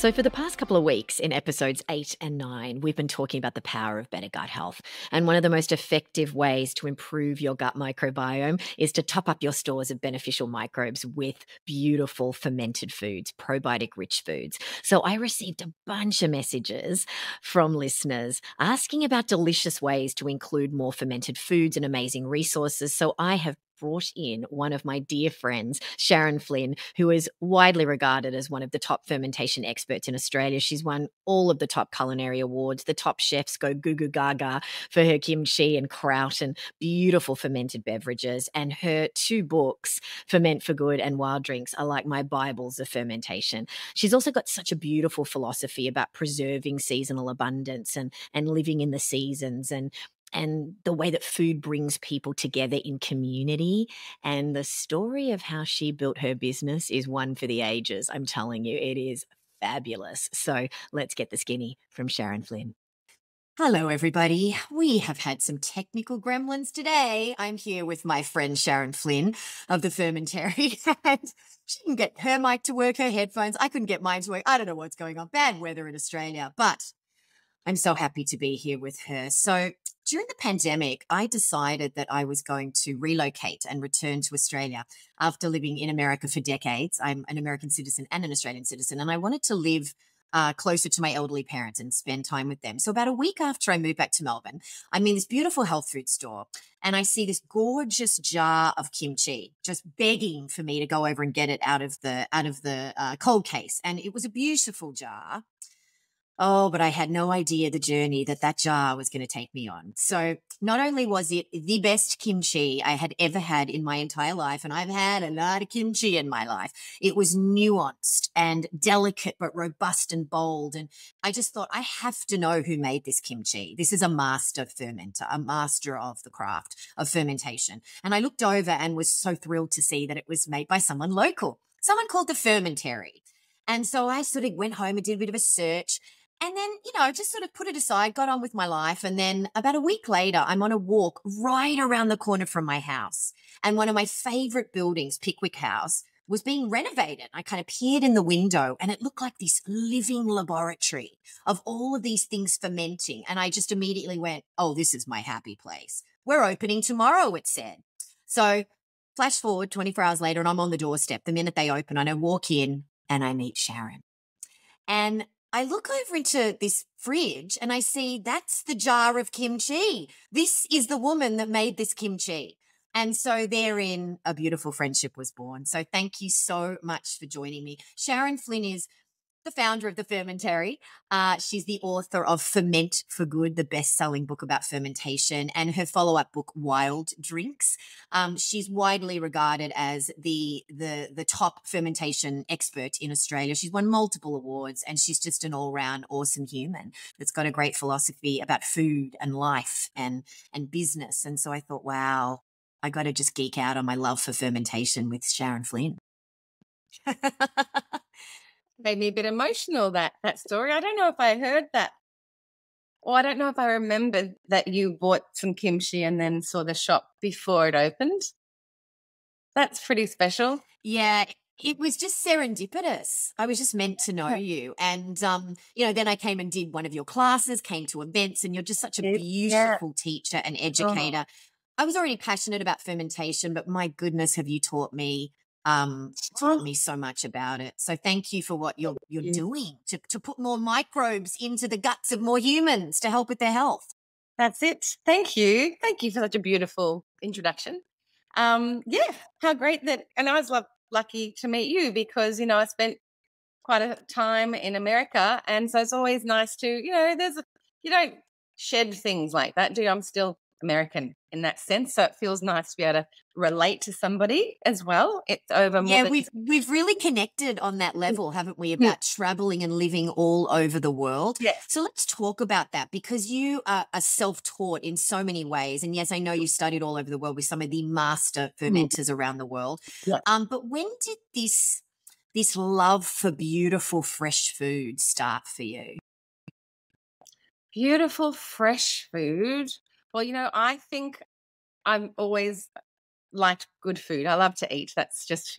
So, for the past couple of weeks in episodes 8 and 9, we've been talking about the power of better gut health. And one of the most effective ways to improve your gut microbiome is to top up your stores of beneficial microbes with beautiful fermented foods, probiotic-rich foods. So, I received a bunch of messages from listeners asking about delicious ways to include more fermented foods and amazing resources. So, I have brought in one of my dear friends, Sharon Flynn, who is widely regarded as one of the top fermentation experts in Australia. She's won all of the top culinary awards. The top chefs go goo goo gaga for her kimchi and kraut and beautiful fermented beverages. And her two books, Ferment for Good and Wild Drinks, are like my Bibles of fermentation. She's also got such a beautiful philosophy about preserving seasonal abundance and living in the seasons and the way that food brings people together in community. And the story of how she built her business is one for the ages. I'm telling you, it is fabulous. So let's get the skinny from Sharon Flynn. Hello, everybody. We have had some technical gremlins today. I'm here with my friend Sharon Flynn of the Fermentary, and she can get her mic to work, her headphones. I couldn't get mine to work. I don't know what's going on. Bad weather in Australia, but I'm so happy to be here with her. So during the pandemic, I decided that I was going to relocate and return to Australia after living in America for decades. I'm an American citizen and an Australian citizen, and I wanted to live closer to my elderly parents and spend time with them. So about a week after I moved back to Melbourne, I'm in this beautiful health food store, and I see this gorgeous jar of kimchi just begging for me to go over and get it out of the cold case. And it was a beautiful jar. Oh, but I had no idea the journey that jar was going to take me on. So not only was it the best kimchi I had ever had in my entire life, and I've had a lot of kimchi in my life, it was nuanced and delicate but robust and bold. And I just thought, I have to know who made this kimchi. This is a master fermenter, a master of the craft of fermentation. And I looked over and was so thrilled to see that it was made by someone local, someone called the Fermentary. And so I sort of went home and did a bit of a search. And then, just sort of put it aside, got on with my life. And then about a week later, I'm on a walk right around the corner from my house. And one of my favorite buildings, Pickwick House, was being renovated. I kind of peered in the window and it looked like this living laboratory of all of these things fermenting. And I just immediately went, oh, this is my happy place. We're opening tomorrow, it said. So flash forward 24 hours later and I'm on the doorstep. The minute they open, and I walk in and I meet Sharon. And I look over into this fridge and I see that's the jar of kimchi. This is the woman that made this kimchi. And so therein a beautiful friendship was born. So thank you so much for joining me. Sharon Flynn is the founder of the Fermentary. She's the author of Ferment for Good, the best-selling book about fermentation, and her follow-up book, Wild Drinks. She's widely regarded as the top fermentation expert in Australia. She's won multiple awards, and she's just an all-round awesome human that's got a great philosophy about food and life and business. And so I thought, wow, I got to just geek out on my love for fermentation with Sharon Flynn. Made me a bit emotional, that story. I don't know if I heard that, or I don't know if I remembered that you bought some kimchi and then saw the shop before it opened. That's pretty special. Yeah, it was just serendipitous. I was just meant to know you. And, then I came and did one of your classes, came to events, and you're just such a beautiful teacher and educator. I was already passionate about fermentation, but my goodness, have you taught me so much about it. So thank you for what you're doing to put more microbes into the guts of more humans to help with their health. That's it. Thank you. Thank you for such a beautiful introduction. How great that, and I was lucky to meet you because, I spent quite a time in America. And so it's always nice to, you don't shed things like that, do you? I'm still American in that sense, so it feels nice to be able to relate to somebody as well. It's over more. Yeah, we've really connected on that level, haven't we? About traveling and living all over the world. Yeah. So let's talk about that because you are self-taught in so many ways, and yes, I know you studied all over the world with some of the master fermenters around the world. Yeah. But when did this love for beautiful fresh food start for you? Beautiful fresh food. Well, I think I'm always liked good food. I love to eat. That's just,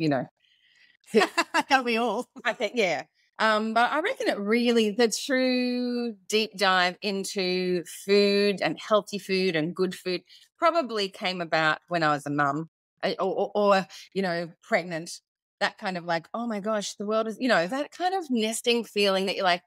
Don't we all? I think, yeah. But I reckon the true deep dive into food and healthy food and good food probably came about when I was a mum or pregnant. That kind of like, oh my gosh, the world is, that kind of nesting feeling that you're like,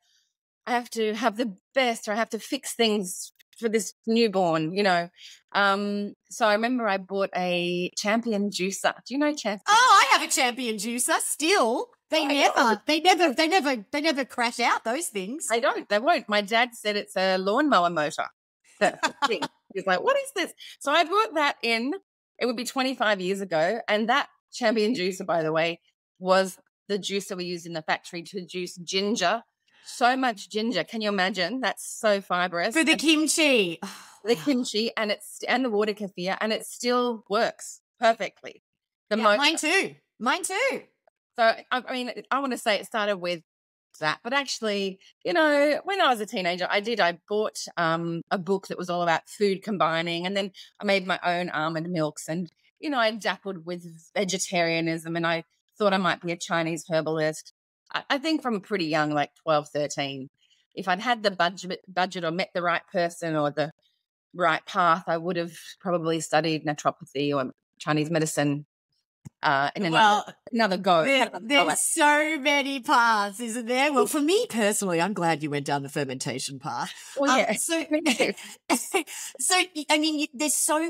I have to have the best, or I have to fix things for this newborn. So I remember I bought a Champion juicer. Do you know Champion? Oh, I have a Champion juicer still. They never crash out, those things. They won't. My dad said it's a lawnmower motor. That's the thing. He's like, what is this? So I brought that in. It would be 25 years ago. And that Champion juicer, by the way, was the juicer we used in the factory to juice ginger. So much ginger. Can you imagine? That's so fibrous. For the kimchi. The kimchi and the water kefir, and it still works perfectly. Mine too. So, I mean, I want to say it started with that, but actually, when I was a teenager, I bought a book that was all about food combining, and then I made my own almond milks, and, I dabbled with vegetarianism, and I thought I might be a Chinese herbalist. I think from pretty young, like 12, 13, if I'd had the budget or met the right person or the right path, I would have probably studied naturopathy or Chinese medicine another go. There's so many paths, isn't there? Well, for me personally, I'm glad you went down the fermentation path. Well, yeah. So I mean,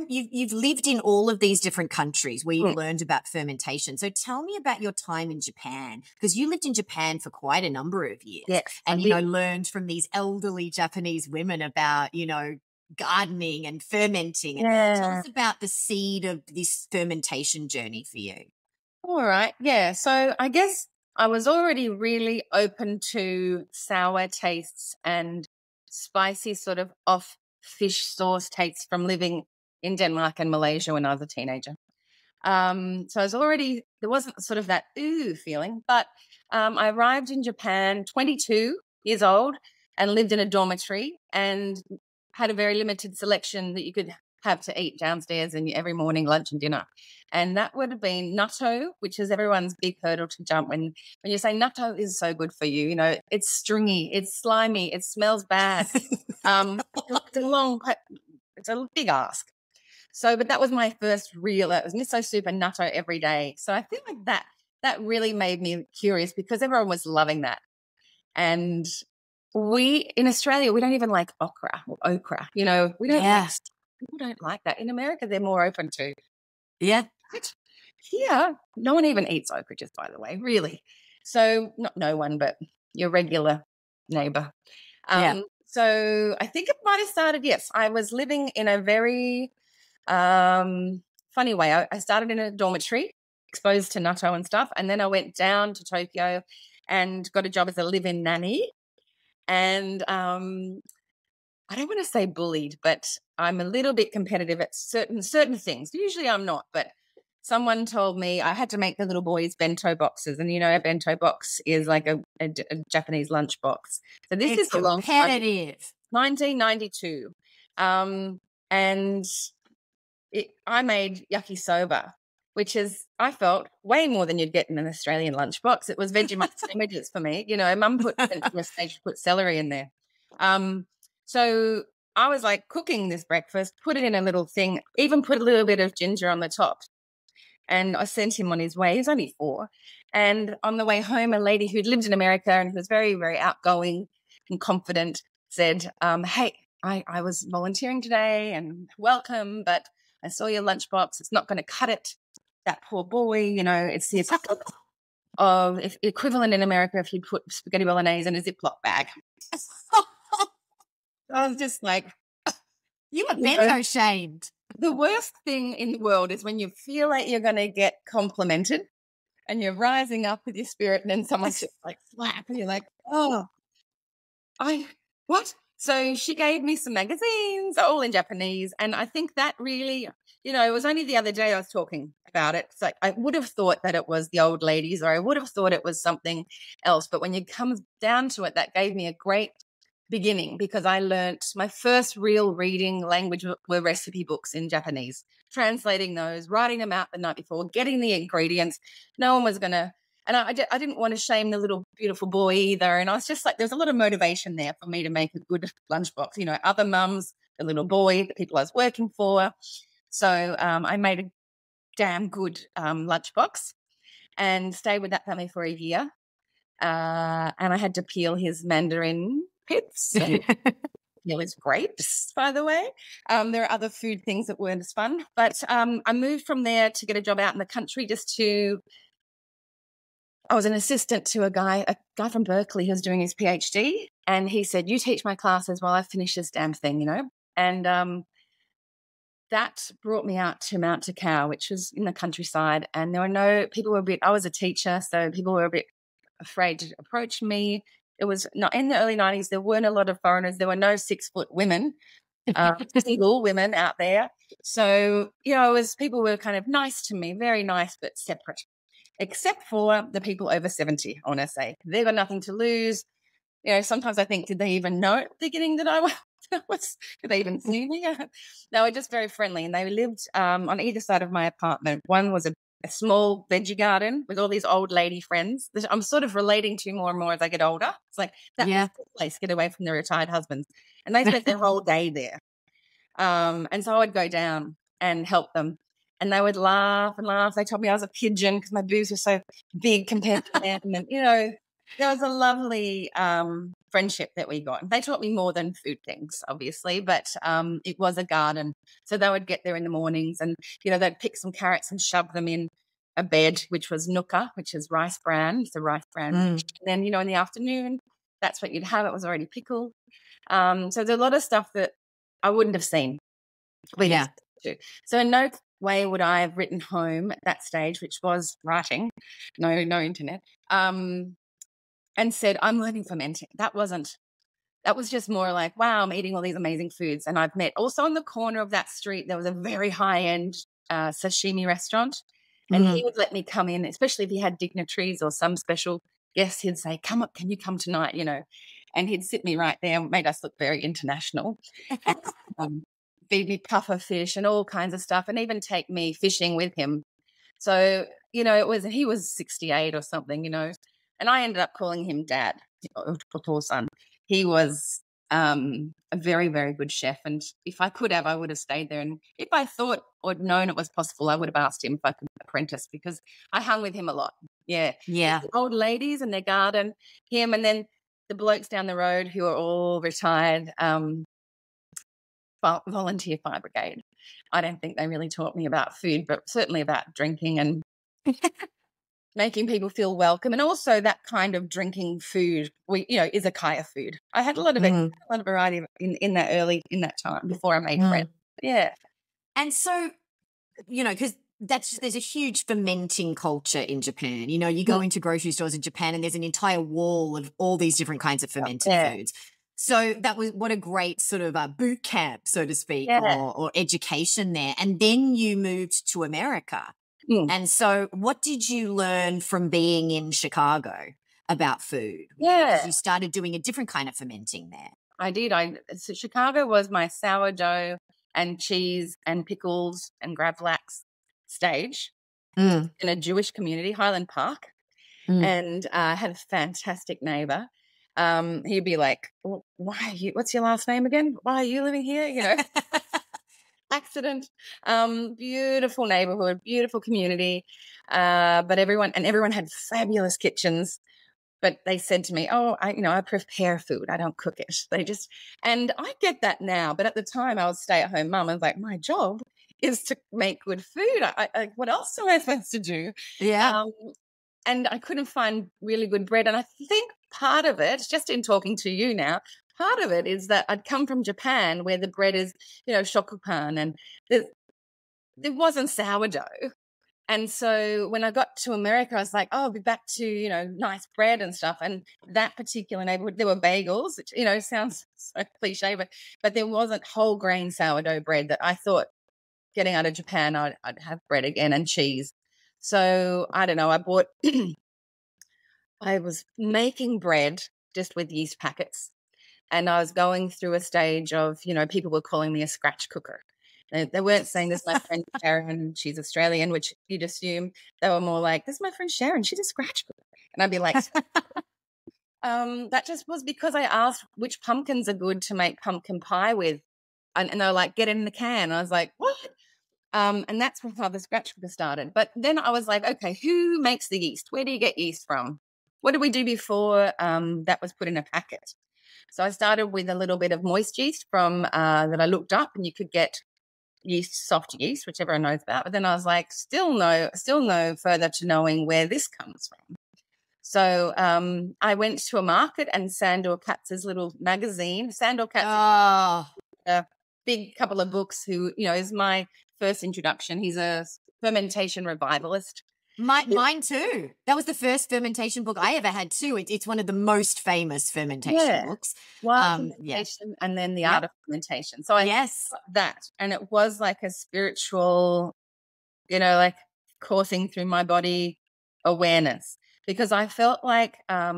you've lived in all of these different countries where you've learned about fermentation. So tell me about your time in Japan, because you lived in Japan for quite a number of years. Yes, and learned from these elderly Japanese women about gardening and fermenting. Yeah. Tell us about the seed of this fermentation journey for you. All right. Yeah. So I guess I was already really open to sour tastes and spicy sort of off fish sauce tastes from living in Denmark and Malaysia when I was a teenager. So I was already, there wasn't sort of that ooh feeling, but I arrived in Japan 22 years old and lived in a dormitory and had a very limited selection that you could have to eat downstairs and every morning, lunch and dinner. And that would have been natto, which is everyone's big hurdle to jump when you say natto is so good for you. It's stringy, it's slimy, it smells bad. It's a big ask. So, but that was my first real, it was miso soup and natto every day. So I feel like that really made me curious because everyone was loving that. And in Australia, we don't even like okra. We don't people don't like that. In America, they're more open to. Yeah. Here, no one even eats okra, just by the way, really. So not no one, but your regular neighbor. So I think it might have started, yes, I was living in a very funny way. I started in a dormitory, exposed to natto and stuff, and then I went down to Tokyo and got a job as a live-in nanny. And I don't want to say bullied, but I'm a little bit competitive at certain things. Usually I'm not, but someone told me I had to make the little boys bento boxes. And, a bento box is like a Japanese lunch box. So this is a long time. Competitive. 1992. And I made yakisoba, which is, I felt, way more than you'd get in an Australian lunchbox. It was Vegemite sandwiches for me. Mum put celery in there. So I was like cooking this breakfast, put it in a little thing, even put a little bit of ginger on the top. And I sent him on his way. He's only 4. And on the way home, a lady who'd lived in America and who was very, very outgoing and confident said, hey, I was volunteering today and welcome, but I saw your lunchbox. It's not going to cut it. That poor boy, it's the equivalent in America if you put spaghetti bolognese in a Ziploc bag. I was just like, you were bento shamed. The worst thing in the world is when you feel like you're going to get complimented and you're rising up with your spirit and then someone's just like slap and you're like, oh, what? So she gave me some magazines, all in Japanese. And I think that really, it was only the other day I was talking about it. So I would have thought that it was the old ladies or I would have thought it was something else. But when you come down to it, that gave me a great beginning because I learnt my first real reading language were recipe books in Japanese, translating those, writing them out the night before, getting the ingredients. No one was going to And I didn't want to shame the little beautiful boy either. And I was just like, there's a lot of motivation there for me to make a good lunchbox. You know, other mums, the little boy, the people I was working for. So I made a damn good lunchbox and stayed with that family for a year. And I had to peel his mandarin pits. Peel his grapes, by the way. There are other food things that weren't as fun. But I moved from there to get a job out in the country I was an assistant to a guy from Berkeley who was doing his PhD. And he said, you teach my classes while I finish this damn thing, you know. And that brought me out to Mount Takao, which was in the countryside. And there were I was a teacher, so people were a bit afraid to approach me. It was not in the early 90s. There weren't a lot of foreigners. There were no 6-foot women, single women out there. So, you know, people were kind of nice to me, very nice, but separate, except for the people over 70, I want to say. They've got nothing to lose. You know, sometimes I think, did they even know at the beginning that I was, did they even see me? They were just very friendly, and they lived on either side of my apartment. One was a small veggie garden with all these old lady friends that I'm sort of relating to more and more as I get older. It's like that place, get away from their retired husbands. And they spent their whole day there. And so I would go down and help them. And they would laugh and laugh. They told me I was a pigeon because my boobs were so big compared to them. And, you know, there was a lovely friendship that we got. They taught me more than food things, obviously, but it was a garden. So they would get there in the mornings and, you know, they'd pick some carrots and shove them in a bed, which was nuka, which is rice bran. It's a rice bran. And then, you know, in the afternoon, that's what you'd have. It was already pickled. So there's a lot of stuff that I wouldn't have seen. So in no way would I have written home at that stage, which was writing, no internet, and said, I'm learning fermenting. That was just more like, wow, I'm eating all these amazing foods. And I've met also on the corner of that street, there was a very high-end sashimi restaurant. And he would let me come in, especially if he had dignitaries or some special guests. He'd say, come up, can you come tonight, you know? And he'd sit me right there and made us look very international. Feed me puffer fish and all kinds of stuff, and even take me fishing with him. So, you know, he was 68 or something, you know, and I ended up calling him Dad, or son. He was a very, very good chef. And if I could have, I would have stayed there. And if I thought or known it was possible, I would have asked him if I could apprentice, because I hung with him a lot. Yeah. The old ladies in their garden, him, and then the blokes down the road who are all retired, volunteer fire brigade. I don't think they really taught me about food, but certainly about drinking and making people feel welcome, and also that kind of drinking food, izakaya food. I had a lot of variety in that time before I made friends. Yeah. And so, you know, because there's a huge fermenting culture in Japan. You know, you go into grocery stores in Japan and there's an entire wall of all these different kinds of fermented foods. So that was what a great sort of boot camp, so to speak, or education there. And then you moved to America. And so what did you learn from being in Chicago about food? Because you started doing a different kind of fermenting there. I did. So Chicago was my sourdough and cheese and pickles and gravlax stage in a Jewish community, Highland Park. And I had a fantastic neighbor. He'd be like, what's your last name again? Why are you living here? You know, accident. Beautiful neighborhood, beautiful community. But everyone had fabulous kitchens. But they said to me, I prepare food. I don't cook it. And I get that now. But at the time I was stay-at-home mum. I was like, my job is to make good food. I what else am I supposed to do? Yeah. And I couldn't find really good bread. And I think part of it, just in talking to you now, part of it is that I'd come from Japan where the bread is, you know, shokupan, and there wasn't sourdough. And so when I got to America, I was like, I'll be back to, you know, nice bread and stuff. And that particular neighborhood, there were bagels, which, you know, sounds so cliche, but there wasn't whole grain sourdough bread that I thought getting out of Japan, I'd have bread again and cheese. So I don't know, I was making bread just with yeast packets, and I was going through a stage of, you know, people were calling me a scratch cooker. They weren't saying, "This is my friend Sharon, she's Australian," which you'd assume. They were more like, "This is my friend Sharon, she's a scratch book." And I'd be like, that just was because I asked which pumpkins are good to make pumpkin pie with. And they were like, "Get it in the can." And I was like, "What?" And that's how the scratch cooker started. But then I was like, okay, who makes the yeast? Where do you get yeast from? What did we do before that was put in a packet? So I started with a little bit of moist yeast from that I looked up, and you could get yeast, soft yeast, which everyone knows about. But then I was like, still no further to knowing where this comes from. So I went to a market, and Sandor Katz's little magazine, Sandor Katz, a big couple of books, who, is my first introduction. He's a fermentation revivalist. Mine too. That was the first fermentation book I ever had too. It's one of the most famous fermentation books. Fermentation, and then the art of fermentation. So I got that, and it was like a spiritual, like coursing through my body awareness, because I felt like I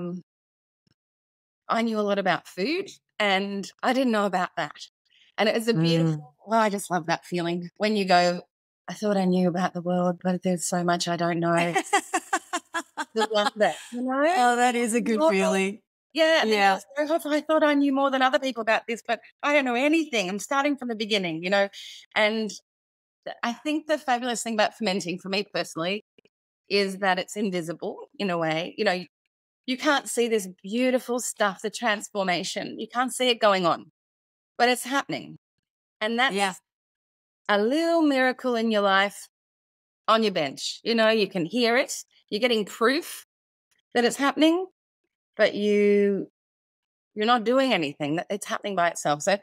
knew a lot about food, and I didn't know about that. And it was a beautiful, I just love that feeling when you go, I thought I knew about the world, but there's so much I don't know. I love that, Oh, that is a good feeling. Yeah. Yeah. I thought I knew more than other people about this, but I don't know anything. I'm starting from the beginning, and I think the fabulous thing about fermenting for me personally is that it's invisible in a way. You can't see this beautiful stuff, the transformation. You can't see it going on, but it's happening. And that's a little miracle in your life on your bench. You can hear it. You're getting proof that it's happening, but you're not doing anything. That it's happening by itself. So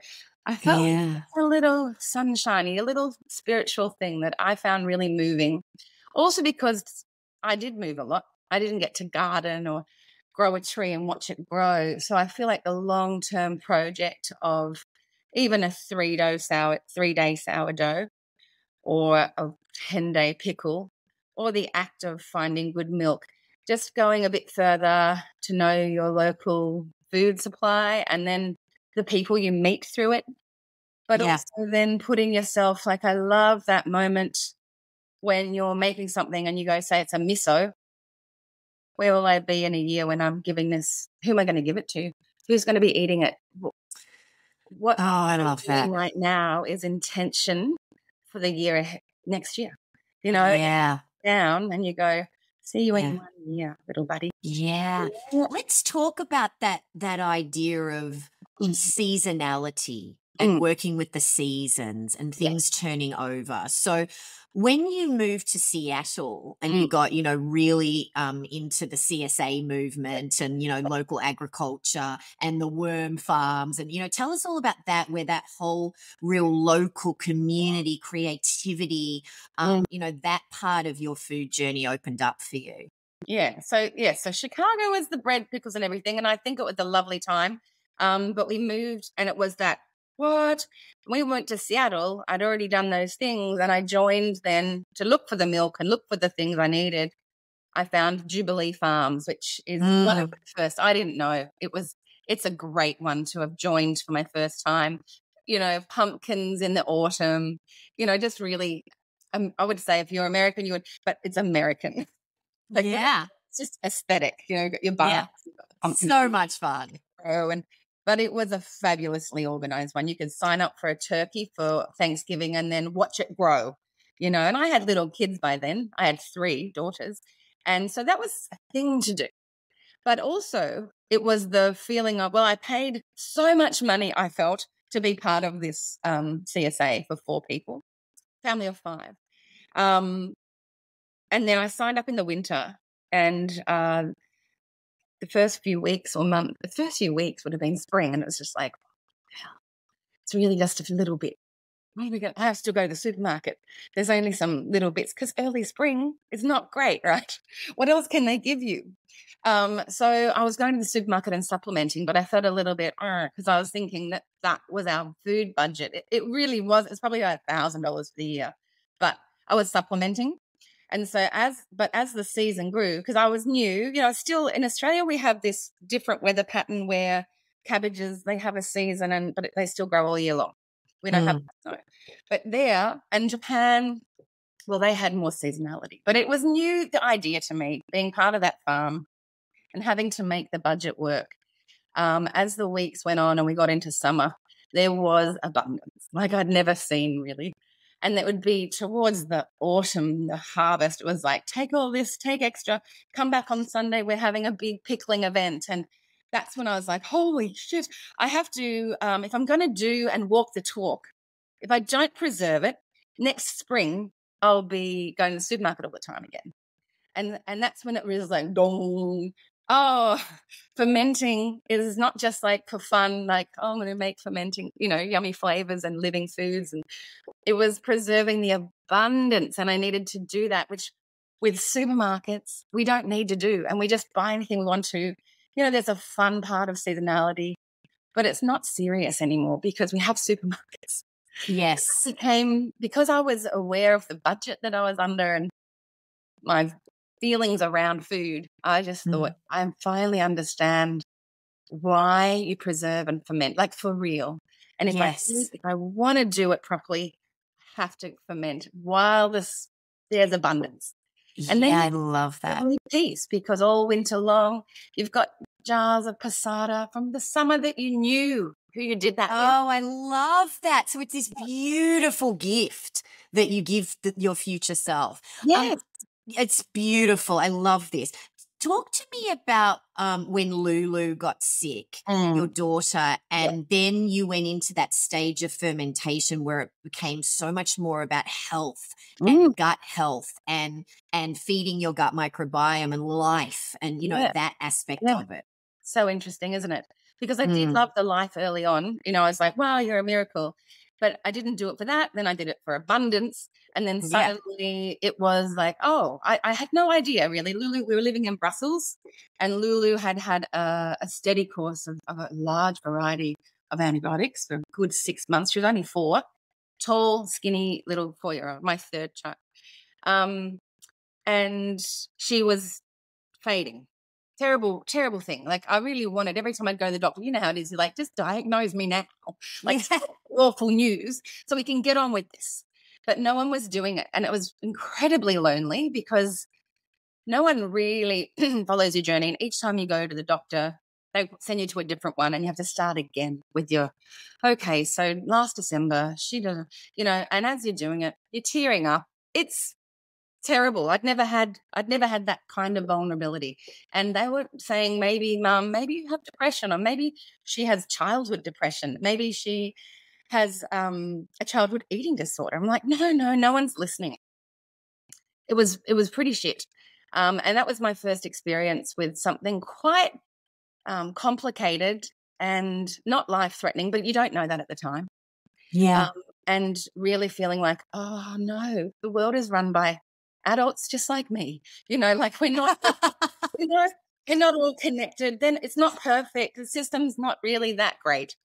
I felt a little sunshiny, a little spiritual thing that I found really moving. Also because I did move a lot. I didn't get to garden or grow a tree and watch it grow. So I feel like the long-term project of even a 3-day sourdough, or a 10-day pickle, or the act of finding good milk, just going a bit further to know your local food supply, and then the people you meet through it. But also then putting yourself, like, I love that moment when you're making something and you go, say it's a miso. Where will I be in a year when I'm giving this? Who am I going to give it to? Who's going to be eating it? What I love that. Right now is intention for the year next year. Down, and you go, see you in 1 year, little buddy. Yeah. Let's talk about that idea of seasonality and working with the seasons and things turning over. So when you moved to Seattle and you got, really into the CSA movement and, local agriculture and the worm farms, and, tell us all about that, where that whole real local community creativity, that part of your food journey opened up for you. So Chicago was the bread, pickles and everything, and I think it was a lovely time. But we moved, and it was that, what? We went to Seattle. I'd already done those things, and I joined then to look for the milk and look for the things I needed. I found Jubilee Farms, which is one of the first. I didn't know it's a great one to have joined for my first time. Pumpkins in the autumn, just really, I would say if you're American, you would, but it's American. It's just aesthetic, got your bar. So much fun. But it was a fabulously organized one. You could sign up for a turkey for Thanksgiving and then watch it grow, and I had little kids by then. I had 3 daughters. And so that was a thing to do. But also it was the feeling of, I paid so much money, I felt, to be part of this CSA for 4 people, family of 5. And then I signed up in the winter, and the first few weeks would have been spring, and it was just like, it's really just a little bit. Maybe I have to go to the supermarket. There's only some little bits, because early spring is not great, right? What else can they give you? So I was going to the supermarket and supplementing, but I felt a little bit, because I was thinking that was our food budget. It really was. It's probably about $1,000 for the year, but I was supplementing. And so as the season grew, because I was new, still in Australia, we have this different weather pattern where cabbages, they have a season, but they still grow all year long. We don't have snow. But there and Japan, well, they had more seasonality. But it was new, the idea to me, being part of that farm and having to make the budget work. As the weeks went on and we got into summer, there was abundance like I'd never seen really. And that would be towards the autumn, the harvest. It was like, take all this, take extra, come back on Sunday. We're having a big pickling event. And that's when I was like, holy shit, I have to, if I'm going to do and walk the talk, if I don't preserve it, next spring, I'll be going to the supermarket all the time again. And that's when it was like, dong. Oh, fermenting is not just like for fun, like, oh, I'm going to make fermenting, yummy flavors and living foods. And it was preserving the abundance. And I needed to do that, which with supermarkets, we don't need to do. And we just buy anything we want to. There's a fun part of seasonality, but it's not serious anymore because we have supermarkets. Yes. Because I was aware of the budget that I was under and my feelings around food, I just thought I finally understand why you preserve and ferment, like for real. And if I want to do it properly, I have to ferment while there's abundance. And then I love that. Peace, because all winter long you've got jars of passata from the summer that you knew who you did that with. Oh, I love that. So it's this beautiful gift that you give your future self. Yes. It's beautiful. I love this. Talk to me about when Lulu got sick, your daughter, and then you went into that stage of fermentation where it became so much more about health and gut health and feeding your gut microbiome and life and, that aspect of it. So interesting, isn't it? Because I did love the life early on. I was like, wow, you're a miracle. But I didn't do it for that. Then I did it for abundance. And then suddenly it was like, oh, I had no idea really. Lulu, we were living in Brussels and Lulu had a steady course of a large variety of antibiotics for a good 6 months. She was only 4, tall, skinny little 4-year-old, my third child. And she was fading. Terrible, terrible thing. Like I really wanted, every time I'd go to the doctor, you know how it is, you're like, just diagnose me now. Like awful news so we can get on with this. But no one was doing it. And it was incredibly lonely because no one really follows your journey. And each time you go to the doctor, they send you to a different one and you have to start again with your, okay, so last December, she did, and as you're doing it, you're tearing up. It's terrible. I'd never had that kind of vulnerability. And they were saying, maybe, Mum, maybe you have depression, or maybe she has childhood depression. Maybe she has a childhood eating disorder. I'm like, no one's listening. It was pretty shit. And that was my first experience with something quite complicated and not life-threatening, but you don't know that at the time. Yeah. And really feeling like, oh, no, the world is run by adults just like me, like we're not, we're not all connected. Then it's not perfect. The system's not really that great,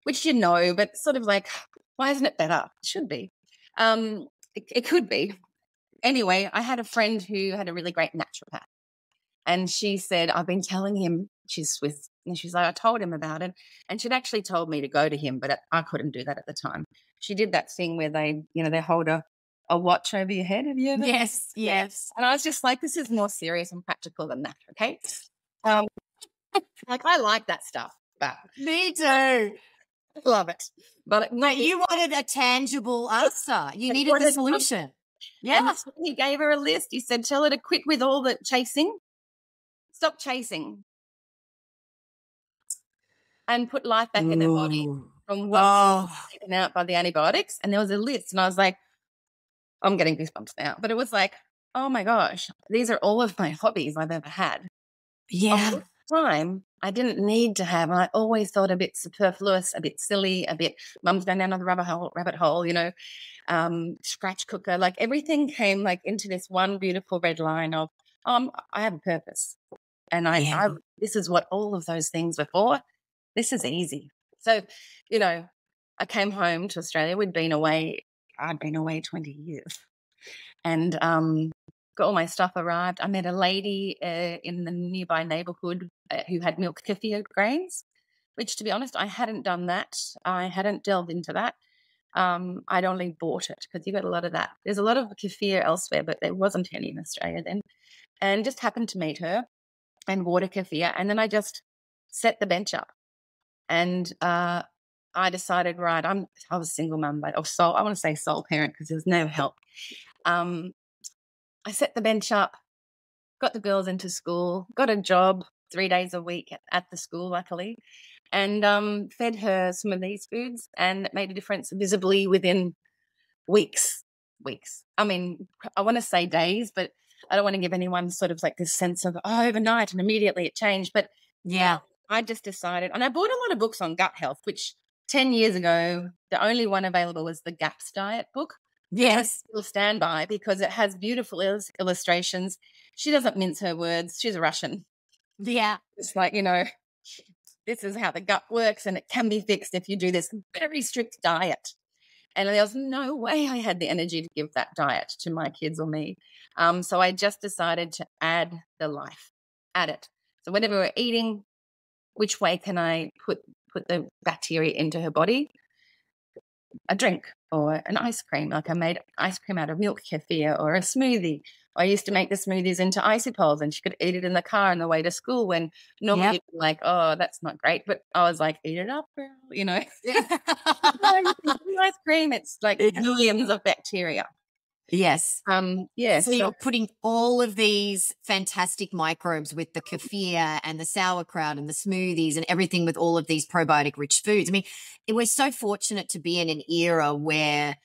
which but sort of like, why isn't it better? It should be. It could be. Anyway, I had a friend who had a really great naturopath, and she said, I've been telling him, she's Swiss, and she's like, I told him about it, and she'd actually told me to go to him, but I couldn't do that at the time. She did that thing where they hold a watch over your head. Have you ever? Yes. And I was just like, this is more serious and practical than that, okay? Like I like that stuff, but Me too. love it. But you wanted a tangible answer. You needed the solution. Yeah. And he gave her a list. He said, tell her to quit with all the chasing. Stop chasing. And put life back in their body from what was taken out by the antibiotics. And there was a list. And I was like, I'm getting goosebumps now. But it was like, oh my gosh, these are all of my hobbies I've ever had. Yeah. At the time, I didn't need to have. And I always thought a bit superfluous, a bit silly, a bit mum's going down the rabbit hole, scratch cooker. Like everything came like into this one beautiful red line of, I have a purpose. And I this is what all of those things were for. This is easy. So, I came home to Australia. I'd been away 20 years. And got all my stuff arrived. I met a lady in the nearby neighbourhood who had milk kefir grains. which, to be honest, I hadn't done that. I hadn't delved into that. I'd only bought it because you got a lot of that. There's a lot of kefir elsewhere, but there wasn't any in Australia then. And just happened to meet her and bought a kefir. And then I just set the bench up. And I decided, right, I was single mum, I want to say sole parent because there's no help. I set the bench up, got the girls into school, got a job 3 days a week at the school, luckily, and fed her some of these foods, and it made a difference visibly within weeks. I mean, I want to say days, but I don't want to give anyone sort of like this sense of, overnight and immediately it changed. But Yeah. I just decided, and I bought a lot of books on gut health, which 10 years ago, the only one available was the GAPS diet book. Yes. I still stand by because it has beautiful illustrations. She doesn't mince her words. She's a Russian. Yeah. It's like, this is how the gut works and it can be fixed if you do this very strict diet. And there was no way I had the energy to give that diet to my kids or me. So I just decided to add the life, add it. So whenever we're eating, which way can I put the bacteria into her body? A drink or an ice cream. Like I made ice cream out of milk kefir, or a smoothie. I used to make the smoothies into icy poles and she could eat it in the car on the way to school when normally you'd be like, oh, that's not great. But I was like, eat it up, girl, No, ice cream, it's like millions of bacteria. Yes. Yes. So you're putting all of these fantastic microbes with the kefir and the sauerkraut and the smoothies and everything with all of these probiotic-rich foods. I mean, we're so fortunate to be in an era where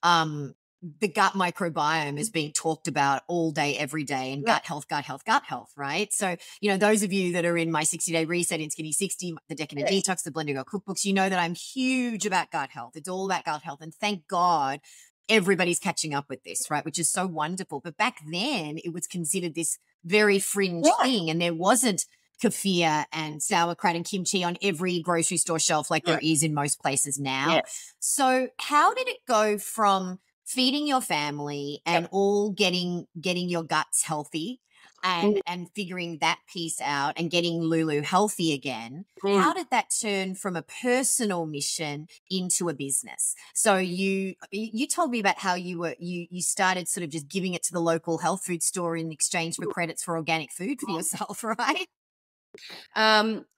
the gut microbiome is being talked about all day, every day, and gut health, right? So, those of you that are in my 60-day reset in Skinny 60, the Decadent Detox, the Blended Girl cookbooks, you know that I'm huge about gut health. It's all about gut health. And thank God everybody's catching up with this, right? Which is so wonderful. But back then it was considered this very fringe thing, and there wasn't kefir and sauerkraut and kimchi on every grocery store shelf like there is in most places now. Yes. So how did it go from feeding your family and all getting your guts healthy and figuring that piece out and getting Lulu healthy again? How did that turn from a personal mission into a business? So you told me about how you started sort of just giving it to the local health food store in exchange for credits for organic food for yourself, right?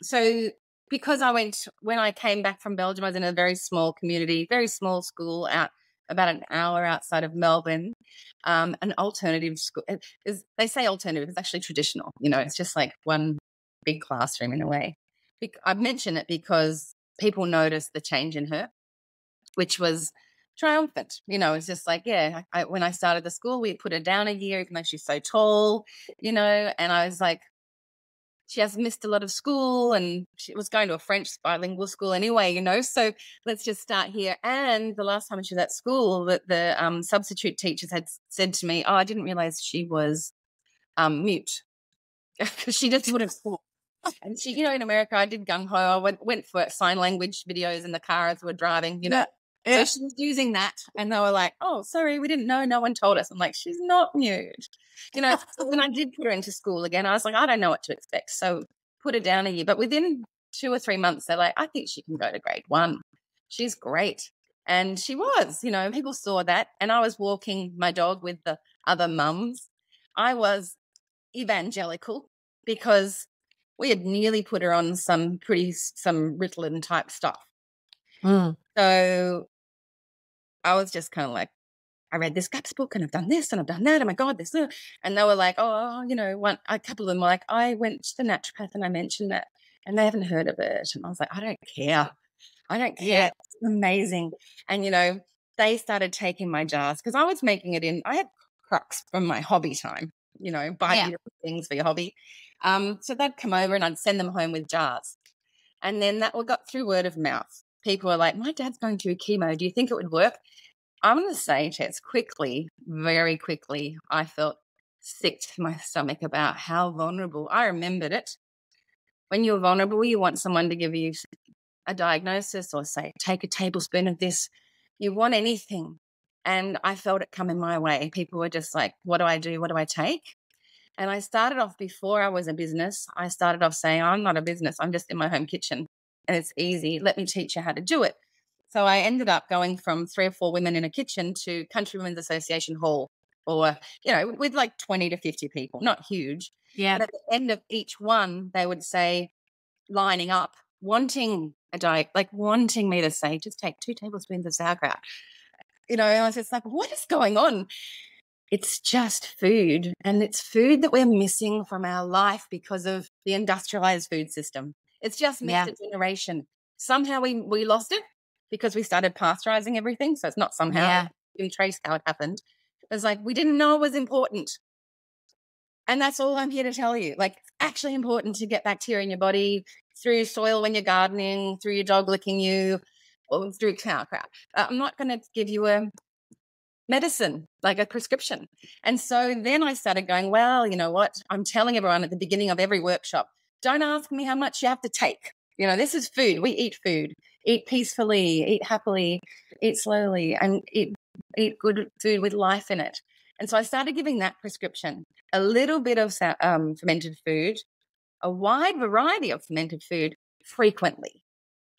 So because when I came back from Belgium, I was in a very small community, very small school out about an hour outside of Melbourne, an alternative school. They say alternative, it's actually traditional. It's just like one big classroom in a way. I mention it because people noticed the change in her, which was triumphant. It's just like, when I started the school, we put her down a year, even though she's so tall, and I was like, she has missed a lot of school and she was going to a French bilingual school anyway, so let's just start here. And the last time she was at school, the substitute teachers had said to me, I didn't realize she was mute because she just would have spoke. And she, in America, I did gung-ho. I went for sign language videos in the car as we were driving, So she was using that, and they were like, oh, sorry, we didn't know. No one told us. I'm like, she's not mute. So when I did put her into school again, I was like, I don't know what to expect. So put her down a year. But within 2 or 3 months, they're like, I think she can go to grade 1. She's great. And she was, people saw that. And I was walking my dog with the other mums. I was evangelical because we had nearly put her on some Ritalin type stuff. So I was just kind of like, I read this GAPS book and I've done this and I've done that. Oh my God, this. And they were like, a couple of them were like, I went to the naturopath and I mentioned that and they haven't heard of it. And I was like, I don't care. It's amazing. And, they started taking my jars because I was making it I had crux from my hobby time, buy beautiful things for your hobby. So they'd come over and I'd send them home with jars. And then that got through word of mouth. People were like, my dad's going through chemo. Do you think it would work? I'm going to say, Tess, very quickly, I felt sick to my stomach about how vulnerable. I remembered it. When you're vulnerable, you want someone to give you a diagnosis or say, take a tablespoon of this. You want anything. And I felt it coming my way. People were just like, what do I do? What do I take? And I started off before I was a business. I started off saying, I'm not a business. I'm just in my home kitchen. and it's easy. Let me teach you how to do it. So I ended up going from 3 or 4 women in a kitchen to Country Women's Association Hall, or, with like 20 to 50 people, not huge. Yeah. But at the end of each one, they would say, lining up, wanting a diet, like wanting me to say, just take 2 tablespoons of sauerkraut. And I was just like, what is going on? It's just food, and it's food that we're missing from our life because of the industrialized food system. It's just missed a generation. Somehow we lost it because we started pasteurizing everything. So it's not somehow. Yeah. You can trace how it happened. It's like we didn't know it was important. And that's all I'm here to tell you. Like, it's actually important to get bacteria in your body through soil when you're gardening, through your dog licking you, or through sauerkraut. I'm not going to give you a medicine, like a prescription. And so then I started going, well, you know what? I'm telling everyone at the beginning of every workshop, don't ask me how much you have to take. This is food. We eat food. Eat peacefully, eat happily, eat slowly, and eat good food with life in it. And so I started giving that prescription, a little bit of fermented food, a wide variety of fermented food frequently.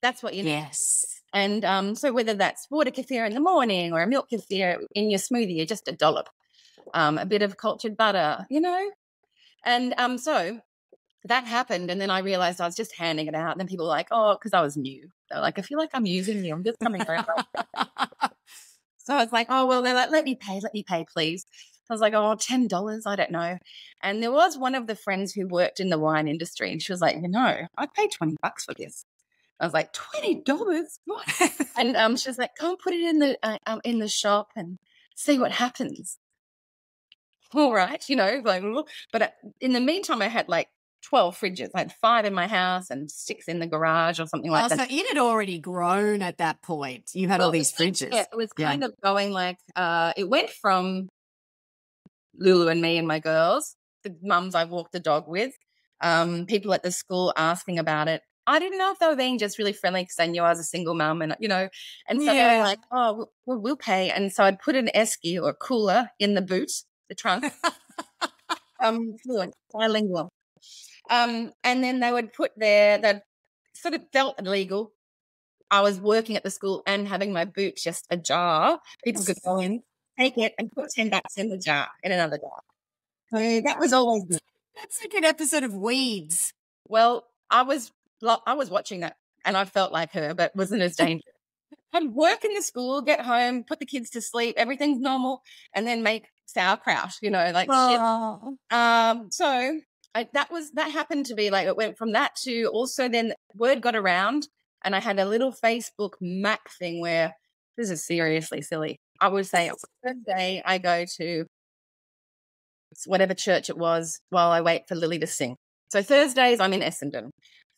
That's what you need. Yes. And so whether that's water kefir in the morning or a milk kefir in your smoothie, just a dollop, a bit of cultured butter, And so that happened, and then I realized I was just handing it out. And then people were like, oh, because I was new. They're like, I feel like I'm using you. I'm just coming around. So I was like, oh, well, they're like, let me pay, please. I was like, oh, $10, I don't know. And there was one of the friends who worked in the wine industry, and she was like, I paid $20 for this. I was like, $20? What? And she was like, come put it in the shop and see what happens. All right, but in the meantime, I had like 12 fridges. I had 5 in my house and 6 in the garage or something like that. So it had already grown at that point. You had all these fridges. Yeah, it was kind of going like, it went from Lulu and me and my girls, the mums I've walked the dog with, people at the school asking about it. I didn't know if they were being just really friendly because they knew I was a single mum and so they were like, oh, we'll pay. And so I'd put an esky or a cooler in the boot, the trunk, fluent, bilingual. And then they would put that sort of felt illegal. I was working at the school and having my boot just ajar. People could go in, take it, and put $10 in the jar, in another jar. So that was always good. That's like an episode of Weeds. Well, I was watching that, and I felt like her, but wasn't as dangerous. I'd work in the school, get home, put the kids to sleep, everything's normal, and then make sauerkraut, shit. So that happened to be like, it went from that to also then word got around, and I had a little Facebook map thing where, this is seriously silly. I would say Thursday I go to whatever church it was while I wait for Lily to sing. So Thursdays I'm in Essendon.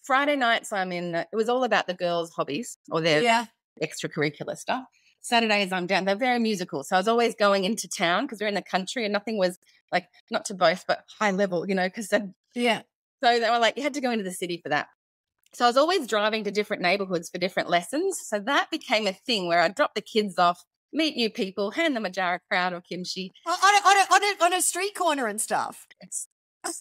Friday nights I'm in, it was all about the girls' hobbies or their extracurricular stuff. Saturdays I'm down. They're very musical. So I was always going into town because we're in the country and nothing was like, not to boast, but high level, because so they were like, you had to go into the city for that. So I was always driving to different neighborhoods for different lessons. So that became a thing where I'd drop the kids off, meet new people, hand them a jar of kraut or kimchi. On a street corner and stuff. I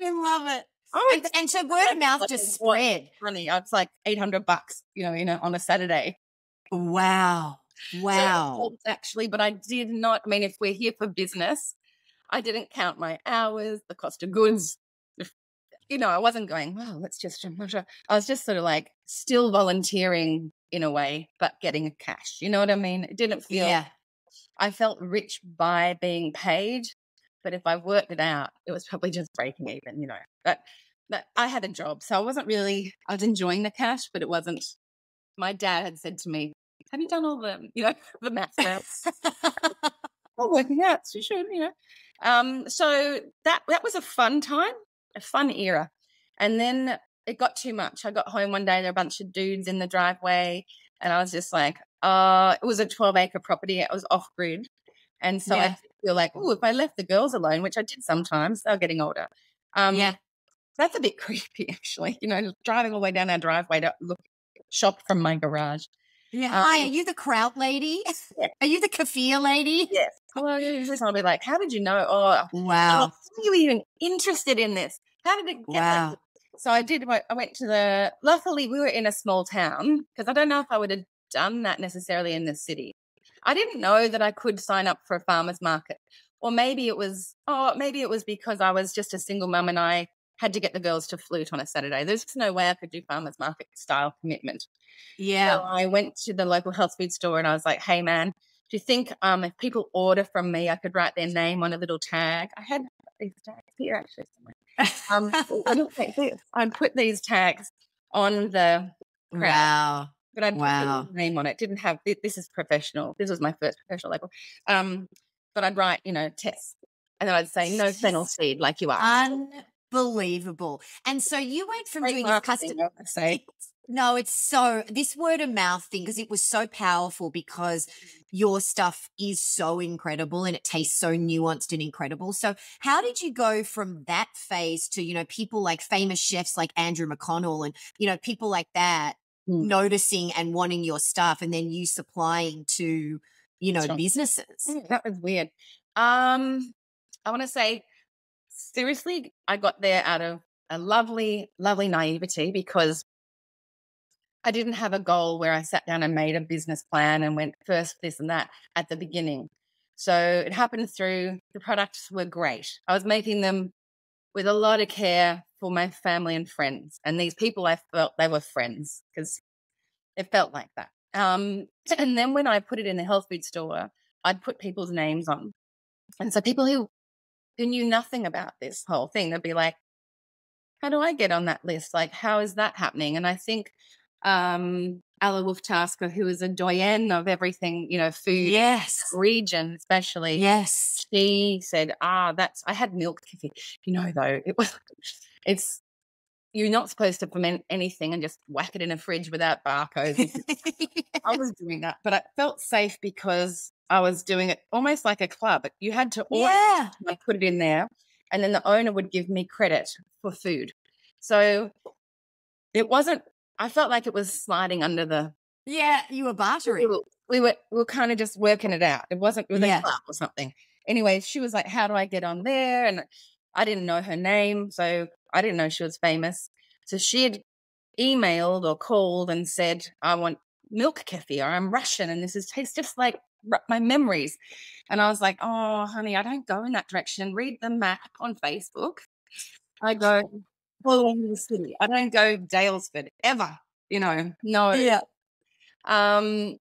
love it. Oh, and so word of mouth just spread. Funny. It's like $800, on a Saturday. Wow. So actually, but I did not, if we're here for business, I didn't count my hours, the cost of goods. I wasn't going, well, let's just, I was just sort of like still volunteering in a way, but getting cash. You know what I mean? It didn't feel, I felt rich by being paid, but if I worked it out, it was probably just breaking even, but I had a job. So I was enjoying the cash, but it wasn't, my dad had said to me, have you done all the, the maths now? I'm working out, so you should, So that was a fun time. A fun era. And then it got too much. I got home one day, there were a bunch of dudes in the driveway, and I was just like, it was a 12-acre property. It was off-grid. And so I feel like, if I left the girls alone, which I did sometimes, they're getting older. That's a bit creepy, actually, driving all the way down our driveway to shop from my garage. Yeah. Hi, are you the kraut lady? Yeah. Are you the kefir lady? Yes. Well, usually I'll be like, how did you know? Oh, wow. Are you even interested in this? How did it get wow. So I went to luckily we were in a small town, because I don't know if I would have done that necessarily in the city. I didn't know that I could sign up for a farmer's market. Or maybe it was because I was just a single mum and I had to get the girls to flute on a Saturday. There's just no way I could do farmer's market style commitment. Yeah. So I went to the local health food store and I was like, hey, man, do you think if people order from me, I could write their name on a little tag? I had these tags here actually somewhere. I'd put these tags on the crowd. Wow. But I'd put my name on it. Didn't have, this is professional. This was my first professional label. But I'd write, Tess. And then I'd say, no fennel seed, like you are. Unbelievable. And so you went from doing this custom. No, it's so, this word of mouth thing, because it was so powerful, because your stuff is so incredible and it tastes so nuanced and incredible. So how did you go from that phase to, people like famous chefs like Andrew McConnell and, people like that noticing and wanting your stuff, and then you supplying to, businesses? That was weird. I want to say, seriously, I got there out of a lovely, lovely naivety, because I didn't have a goal where I sat down and made a business plan and went first this and that at the beginning. So it happened through, the products were great. I was making them with a lot of care for my family and friends. And these people, I felt they were friends, because it felt like that. And then when I put it in the health food store, I'd put people's names on. And so people who knew nothing about this whole thing, they'd be like, how do I get on that list? Like, how is that happening? And I think Ella Wolf-Tasker, who is a doyenne of everything, food, region especially. Yes. She said, I had milk kefir. Though, it's, you're not supposed to ferment anything and just whack it in a fridge without barcodes. I was doing that, but I felt safe because I was doing it almost like a club. You had to order, I put it in there, and then the owner would give me credit for food. So it wasn't, I felt like it was sliding under the. Yeah, you were bartering. We were kind of just working it out. It wasn't with a club or something. Anyway, she was like, how do I get on there? And I didn't know her name, so I didn't know she was famous. So she had emailed or called and said, I want milk kefir. I'm Russian and this tastes just like my memories. And I was like, oh, honey, I don't go in that direction. Read the map on Facebook. I go all over the city. I don't go Dalesford ever, no. Yeah. And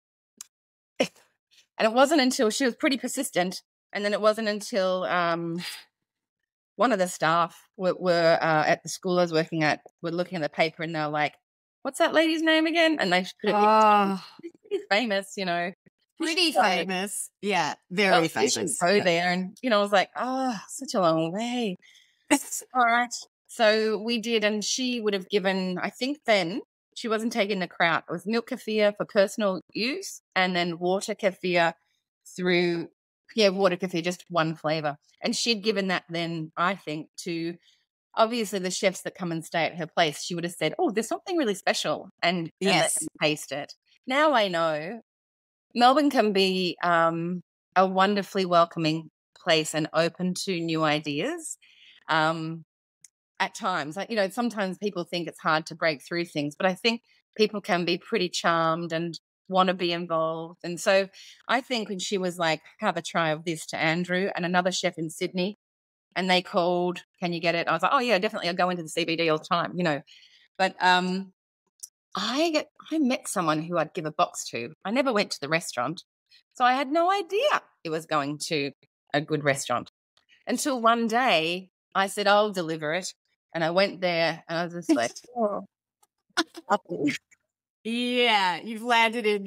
it wasn't until she was pretty persistent. And then it wasn't until one of the staff were at the school I was working at, were looking at the paper and they were like, what's that lady's name again? And they she's famous, Pretty famous. Yeah, very famous. Go there. And, I was like, such a long way. All right. So we did, and she would have given, I think then, she wasn't taking the kraut. It was milk kefir for personal use, and then water kefir water kefir, just one flavor. And she'd given that then, I think, to obviously the chefs that come and stay at her place. She would have said, oh, there's something really special, and let them taste it. Now I know Melbourne can be a wonderfully welcoming place and open to new ideas. At times, sometimes people think it's hard to break through things, but I think people can be pretty charmed and want to be involved. And so I think when she was like, have a try of this to Andrew and another chef in Sydney, and they called, can you get it? I was like, oh yeah, definitely. I go into the CBD all the time, But I met someone who I'd give a box to. I never went to the restaurant, so I had no idea it was going to a good restaurant until one day I said, I'll deliver it. And I went there and I was just like, oh. Yeah, you've landed in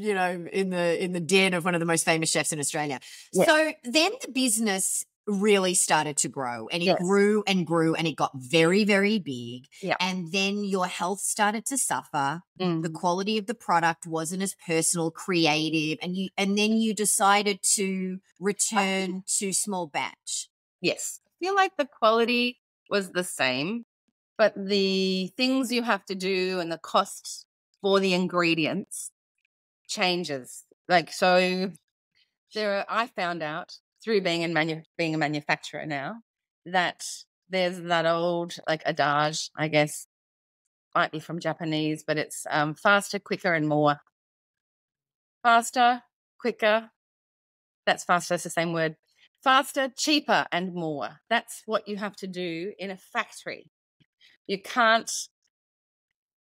the den of one of the most famous chefs in Australia. Yeah. So then the business really started to grow, and it grew and grew, and it got very, very big. Yeah. And then your health started to suffer. The quality of the product wasn't as personal, creative, and then you decided to return to small batch. Yes. I feel like the quality was the same, but the things you have to do and the costs for the ingredients changes. Like, so I found out through being a manufacturer now that there's that old adage, I guess, might be from Japanese, but it's faster, quicker, and more. Faster, quicker. That's faster. That's the same word. Faster, cheaper, and more. That's what you have to do in a factory. You can't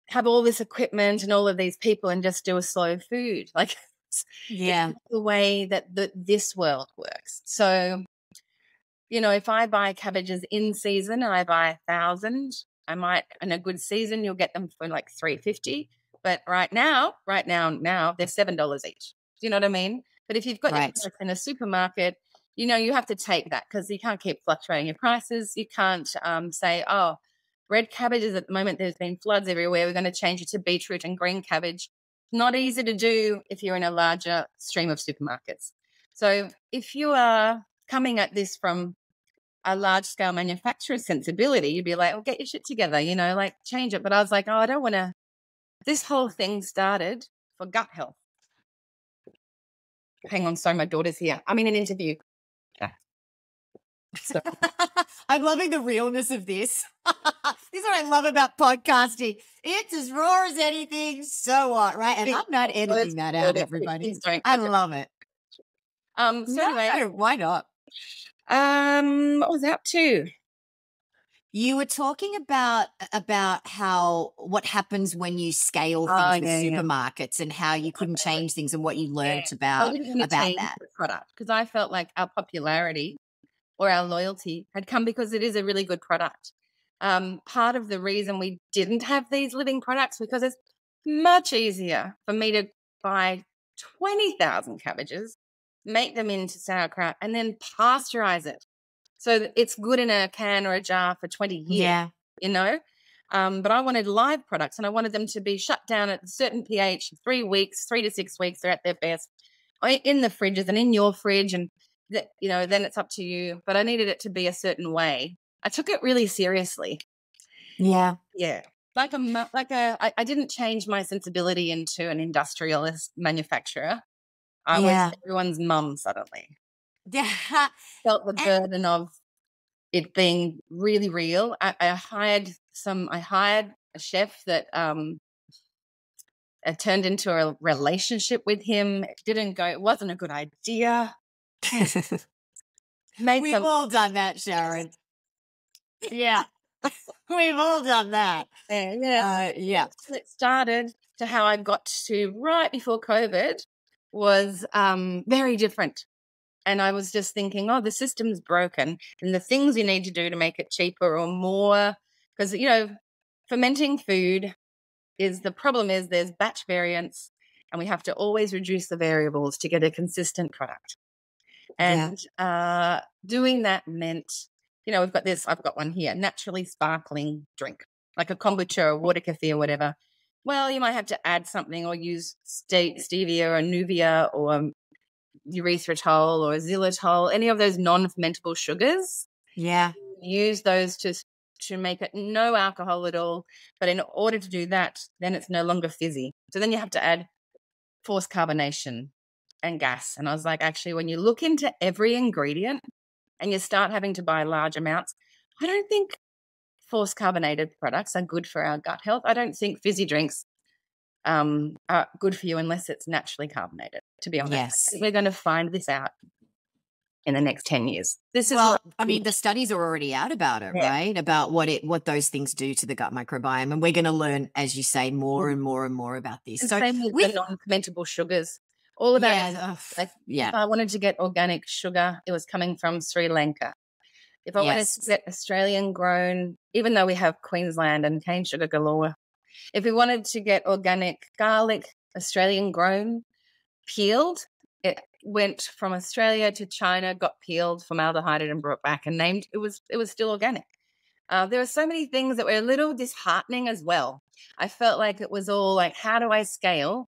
have all this equipment and all of these people and just do a slow food. Like, it's not the way that this world works. So, you know, if I buy cabbages in season and I buy 1,000, I might, in a good season, you'll get them for like $3.50. But right now, they're $7 each. Do you know what I mean? But if you've got your products in a supermarket, you know, you have to take that because you can't keep fluctuating your prices. You can't say, oh, red cabbages at the moment, there's been floods everywhere. We're going to change it to beetroot and green cabbage. Not easy to do if you're in a larger stream of supermarkets. So if you are coming at this from a large-scale manufacturer sensibility, you'd be like, well, get your shit together, you know, like change it. But I was like, oh, I don't want to. This whole thing started for gut health. Hang on, sorry, my daughter's here. I'm in an interview. Yeah. So. I'm loving the realness of this. This is what I love about podcasting. It's as raw as anything. So what, right? And I'm not editing that out, everybody. I love it. Anyway, why not? What was I up to? You were talking about how what happens when you scale things with supermarkets and how you couldn't change things and what you learnt about that product, because I felt like our popularity or our loyalty had come because it is a really good product. Part of the reason we didn't have these living products because it's much easier for me to buy 20,000 cabbages, make them into sauerkraut, and then pasteurize it. So that it's good in a can or a jar for 20 years, you know. But I wanted live products and I wanted them to be shut down at a certain pH, 3 weeks, 3 to 6 weeks, they're at their best, in the fridges and in your fridge. And, you know, then it's up to you. But I needed it to be a certain way. I took it really seriously. Yeah. Yeah. I didn't change my sensibility into an industrialist manufacturer. I was everyone's mum suddenly. Yeah. Felt the burden of it being really real. I hired a chef that turned into a relationship with him. It wasn't a good idea. We've all done that, Sharon. Yeah. We've all done that. Yeah. So it started to how I got to right before COVID was very different. And I was just thinking, oh, the system's broken and the things you need to do to make it cheaper or more. Because, you know, fermenting food the problem is there's batch variance and we have to always reduce the variables to get a consistent product. And doing that meant, you know, I've got one here, naturally sparkling drink, like a kombucha or water kefir or whatever. Well, you might have to add something or use stevia or Nuvia or erythritol or xylitol, any of those non-fermentable sugars. Yeah. Use those to make it no alcohol at all. But in order to do that, then it's no longer fizzy. So then you have to add forced carbonation and gas. And I was like, actually, when you look into every ingredient and you start having to buy large amounts, I don't think forced carbonated products are good for our gut health. I don't think fizzy drinks are good for you unless it's naturally carbonated, to be honest. Yes. We're going to find this out in the next 10 years. The studies are already out about it, right? About what those things do to the gut microbiome. And we're going to learn, as you say, more and more and more about this. So same with the non-fermentable sugars. All of that. If I wanted to get organic sugar, it was coming from Sri Lanka. If I wanted to get Australian grown, even though we have Queensland and cane sugar galore, if we wanted to get organic garlic, Australian grown, peeled, it went from Australia to China, got peeled, formaldehyded and brought back and named. It was still organic. There were so many things that were a little disheartening as well. I felt like it was all like, how do I scale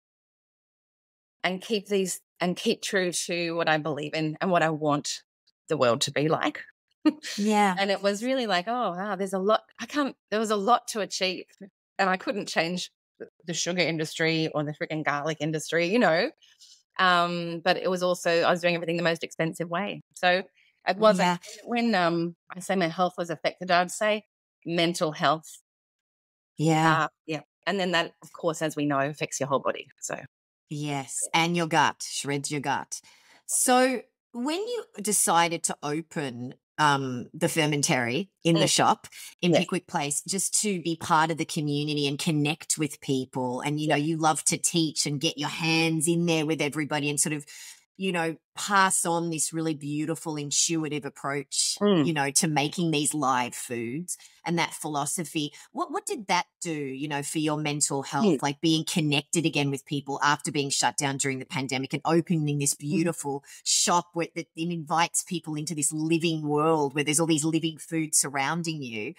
and keep true to what I believe in and what I want the world to be like? Yeah. And it was really like, oh, wow, there was a lot to achieve. And I couldn't change the sugar industry or the freaking garlic industry, you know. But it was also, I was doing everything the most expensive way. So it wasn't, when I say my health was affected, I'd say mental health Yeah. Yeah. And then that, of course, as we know, affects your whole body. So Yes. And your gut, shreds your gut. So when you decided to open the Fermentary in the shop in yes. Pickwick Place, just to be part of the community and connect with people, and you know, you love to teach and get your hands in there with everybody and sort of, you know, pass on this really beautiful intuitive approach, you know, to making these live foods and that philosophy. What did that do, you know, for your mental health, like being connected again with people after being shut down during the pandemic and opening this beautiful shop where that it invites people into this living world where there's all these living foods surrounding you?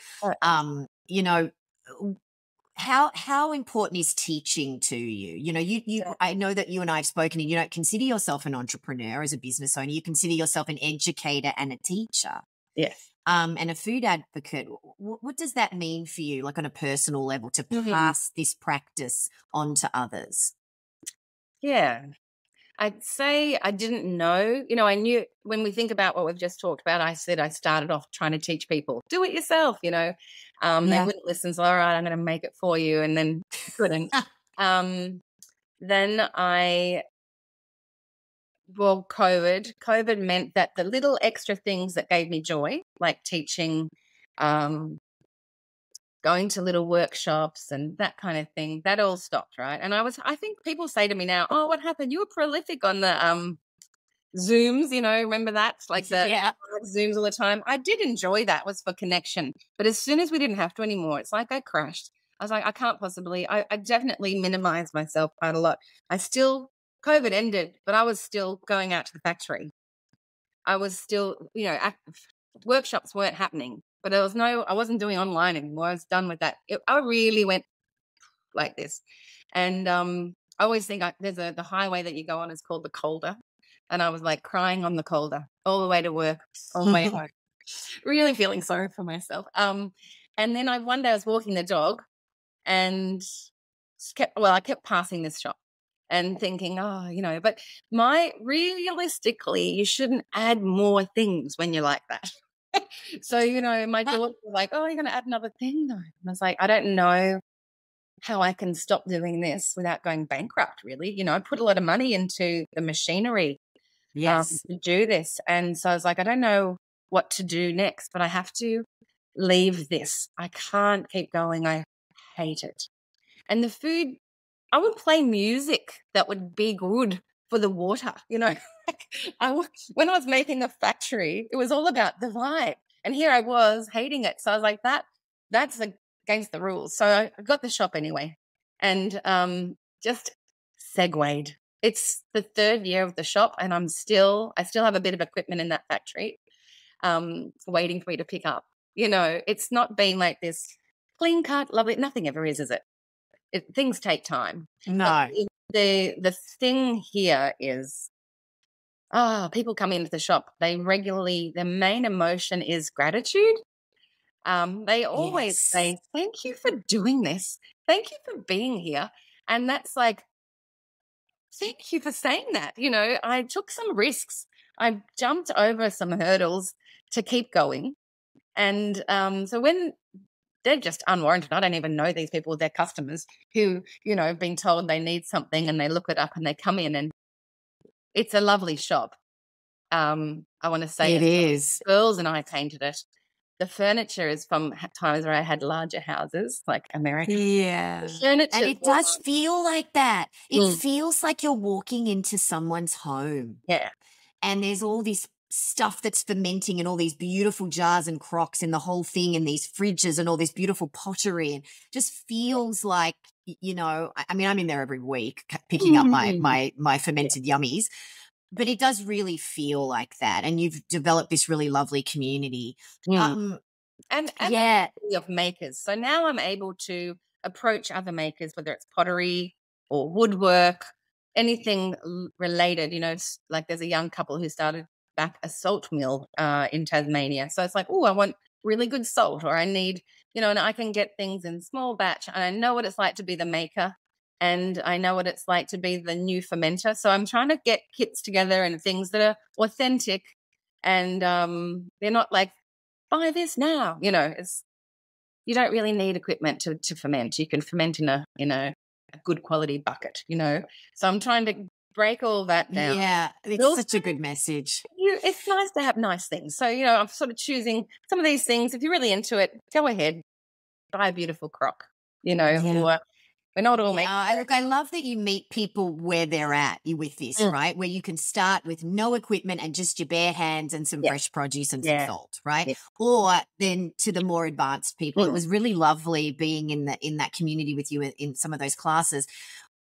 You know, how important is teaching to you? You know, I know that you and I have spoken, and you don't consider yourself an entrepreneur as a business owner. You consider yourself an educator and a teacher. Yes. And a food advocate. What does that mean for you, like on a personal level, to pass this practice on to others? Yeah. I'd say I didn't know, you know, I knew when we think about what we've just talked about, I said I started off trying to teach people, do it yourself, you know. They wouldn't listen. So, all right, I'm going to make it for you. And then couldn't. Then COVID meant that the little extra things that gave me joy, like teaching, going to little workshops and that kind of thing, that all stopped, right? And I think people say to me now, oh, what happened? You were prolific on the Zooms, you know, remember that? Like the Zooms all the time. I did enjoy that, was for connection. But as soon as we didn't have to anymore, it's like I crashed. I was like, I can't possibly, I definitely minimized myself quite a lot. COVID ended, but I was still going out to the factory. I was still, you know, workshops weren't happening, but I wasn't doing online anymore. I was done with that. I really went like this. And I always think there's the highway that you go on is called the Calder. And I was like crying on the Calder all the way to work, all the way home, really feeling sorry for myself. And then one day I was walking the dog and I kept passing this shop and thinking, oh, you know, but realistically, you shouldn't add more things when you're like that. So, you know, my daughter was like, oh, you're going to add another thing though. And I was like, I don't know how I can stop doing this without going bankrupt, really. You know, I put a lot of money into the machinery to do this. And so I was like, I don't know what to do next, but I have to leave this. I can't keep going. I hate it. And the food, I would play music that would be good for the water, you know. When I was making the factory, it was all about the vibe. And here I was hating it. So I was like, that's against the rules. So I got the shop anyway and just segued. It's the 3rd year of the shop and I still have a bit of equipment in that factory waiting for me to pick up. You know, it's not been like this clean cut, lovely. Nothing ever is it? Things take time. No. The thing here is, people come into the shop. Their main emotion is gratitude. They always say, thank you for doing this. Thank you for being here. And that's like, thank you for saying that. You know, I took some risks. I jumped over some hurdles to keep going. And so when they're just unwarranted, I don't even know these people, they're customers who, you know, have been told they need something and they look it up and they come in and it's a lovely shop. I want to say it is. Girls and I painted it. The furniture is from times where I had larger houses, like America. Yeah. And it does feel like that. It feels like you're walking into someone's home. Yeah. And there's all this stuff that's fermenting and all these beautiful jars and crocks and the whole thing and these fridges and all this beautiful pottery and just feels like, you know, I mean, I'm in there every week picking up my fermented yummies. But it does really feel like that. And you've developed this really lovely community. And of makers. So now I'm able to approach other makers, whether it's pottery or woodwork, anything related, you know, like there's a young couple who started back a salt mill in Tasmania. So it's like, oh, I want really good salt, or I need, you know, and I can get things in small batch. And I know what it's like to be the maker. And I know what it's like to be the new fermenter. So I'm trying to get kits together and things that are authentic and they're not like, buy this now. You know, you don't really need equipment to ferment. You can ferment in a good quality bucket, So I'm trying to break all that down. Yeah, it's such a good message. It's nice to have nice things. So, I'm sort of choosing some of these things. If you're really into it, go ahead, buy a beautiful crock, or we're not all making. Look, I love that you meet people where they're at with this, right? Where you can start with no equipment and just your bare hands and some fresh produce and some salt, right? Yeah. Or then to the more advanced people. It was really lovely being in that community with you in some of those classes.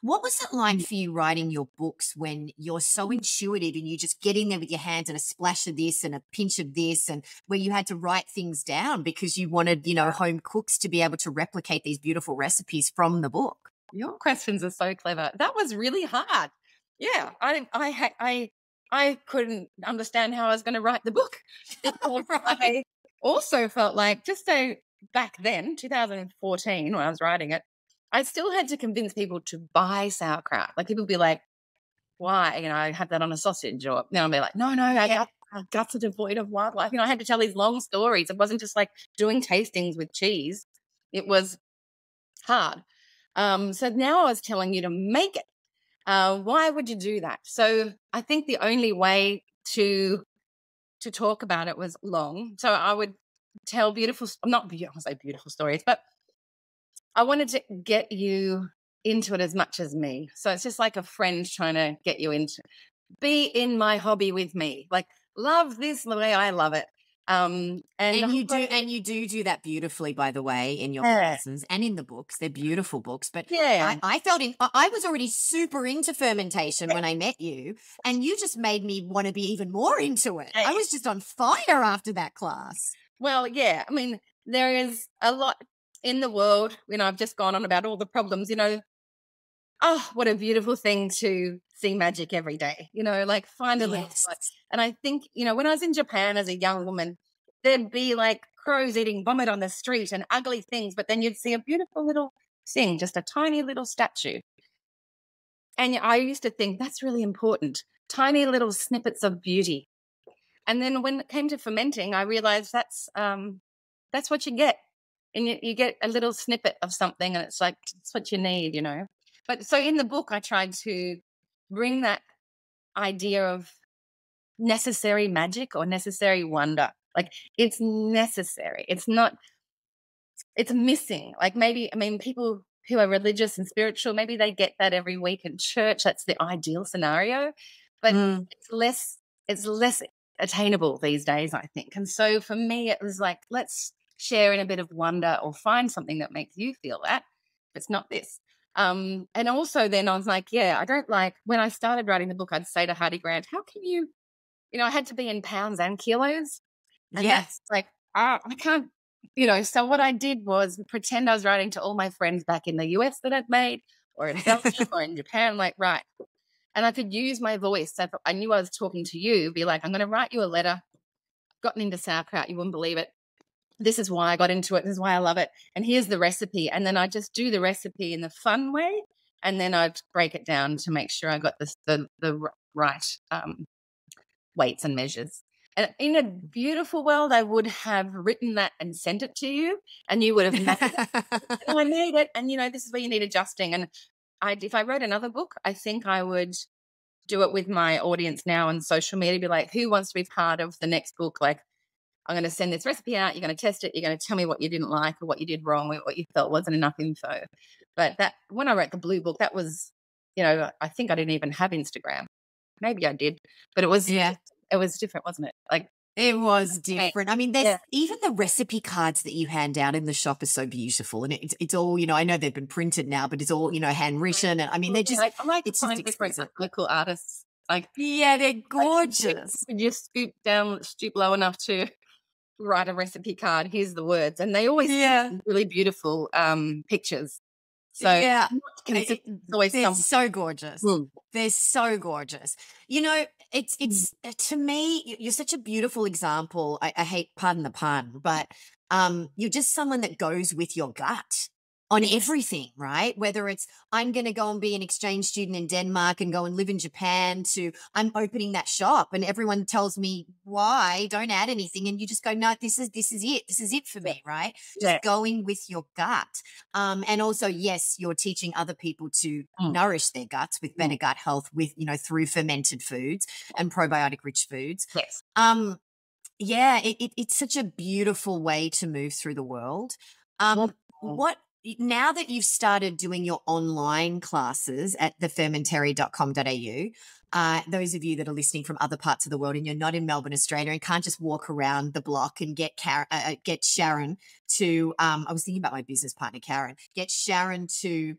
What was it like for you writing your books when you're so intuitive and you just get in there with your hands and a splash of this and a pinch of this, and where you had to write things down because you wanted, home cooks to be able to replicate these beautiful recipes from the book? Your questions are so clever. That was really hard. Yeah, I couldn't understand how I was going to write the book. I also felt like, just so back then, 2014, when I was writing it, I still had to convince people to buy sauerkraut. Like, people would be like, why? I have that on a sausage. Or now I'll be like, no, our guts are devoid of wildlife. I had to tell these long stories. It wasn't just like doing tastings with cheese. It was hard. So now I was telling you to make it. Why would you do that? So I think the only way to talk about it was long. So I would tell beautiful stories, but I wanted to get you into it as much as me. So it's just like a friend trying to get you into be in my hobby with me. Like, love this the way I love it. And you do that beautifully, by the way, in your classes and in the books. They're beautiful books. But I was already super into fermentation when I met you, and you just made me want to be even more into it. I was just on fire after that class. Well, yeah. I mean, there is a lot in the world. I've just gone on about all the problems, Oh, what a beautiful thing to see magic every day, like find a little spot. And I think, when I was in Japan as a young woman, there'd be like crows eating vomit on the street and ugly things, but then you'd see a beautiful little thing, just a tiny little statue. And I used to think that's really important, tiny little snippets of beauty. And then when it came to fermenting, I realized that's what you get. And you get a little snippet of something, and it's like, it's what you need, But so in the book, I tried to bring that idea of necessary magic or necessary wonder. Like, it's necessary. It's not, it's missing. Like, people who are religious and spiritual, maybe they get that every week in church. That's the ideal scenario. But it's less attainable these days, I think. And so for me, it was like, let's share in a bit of wonder or find something that makes you feel that. If it's not this. And also then I was like, I don't like, when I started writing the book, I'd say to Hardy Grant, how can you, I had to be in pounds and kilos. And that's like, I can't, so what I did was pretend I was writing to all my friends back in the US that I'd made, or in Belgium or in Japan, like, right. And I could use my voice. So I knew I was talking to you, be like, I'm going to write you a letter. I've gotten into sauerkraut. You wouldn't believe it. This is why I got into it. This is why I love it. And here's the recipe. And then I just do the recipe in the fun way. And then I'd break it down to make sure I got the right weights and measures. And in a beautiful world, I would have written that and sent it to you, and you would have made it. And I made it. And, this is where you need adjusting. And if I wrote another book, I think I would do it with my audience now on social media, be like, who wants to be part of the next book? Like, I'm going to send this recipe out. You're going to test it. You're going to tell me what you didn't like or what you did wrong or what you felt wasn't enough info. But that, when I wrote the blue book, that was, I think I didn't even have Instagram. Maybe I did, but it was different, wasn't it? Like, it was different. I mean, there's even the recipe cards that you hand out in the shop are so beautiful, and it's all, I know they've been printed now, but it's all, handwritten. And I mean, they're just, I like it's just different local artists. Like, they're gorgeous. You just stoop low enough to write a recipe card. Here's the words, and they always really beautiful pictures. So they're so gorgeous. They're so gorgeous. It's to me, you're such a beautiful example. I hate, pardon the pun, but you're just someone that goes with your gut. on everything, right? Whether it's I'm going to go and be an exchange student in Denmark and go and live in Japan, to I'm opening that shop and everyone tells me why, don't add anything, and you just go, no, this is it for me, right? Just going with your gut. And also, yes, you're teaching other people to nourish their guts with better gut health with, through fermented foods and probiotic-rich foods. Yes. Yeah, it's such a beautiful way to move through the world. What now that you've started doing your online classes at the fermentary.com.au, those of you that are listening from other parts of the world and you're not in Melbourne, Australia, and can't just walk around the block and get Sharon to, I was thinking about my business partner, Karen, get Sharon to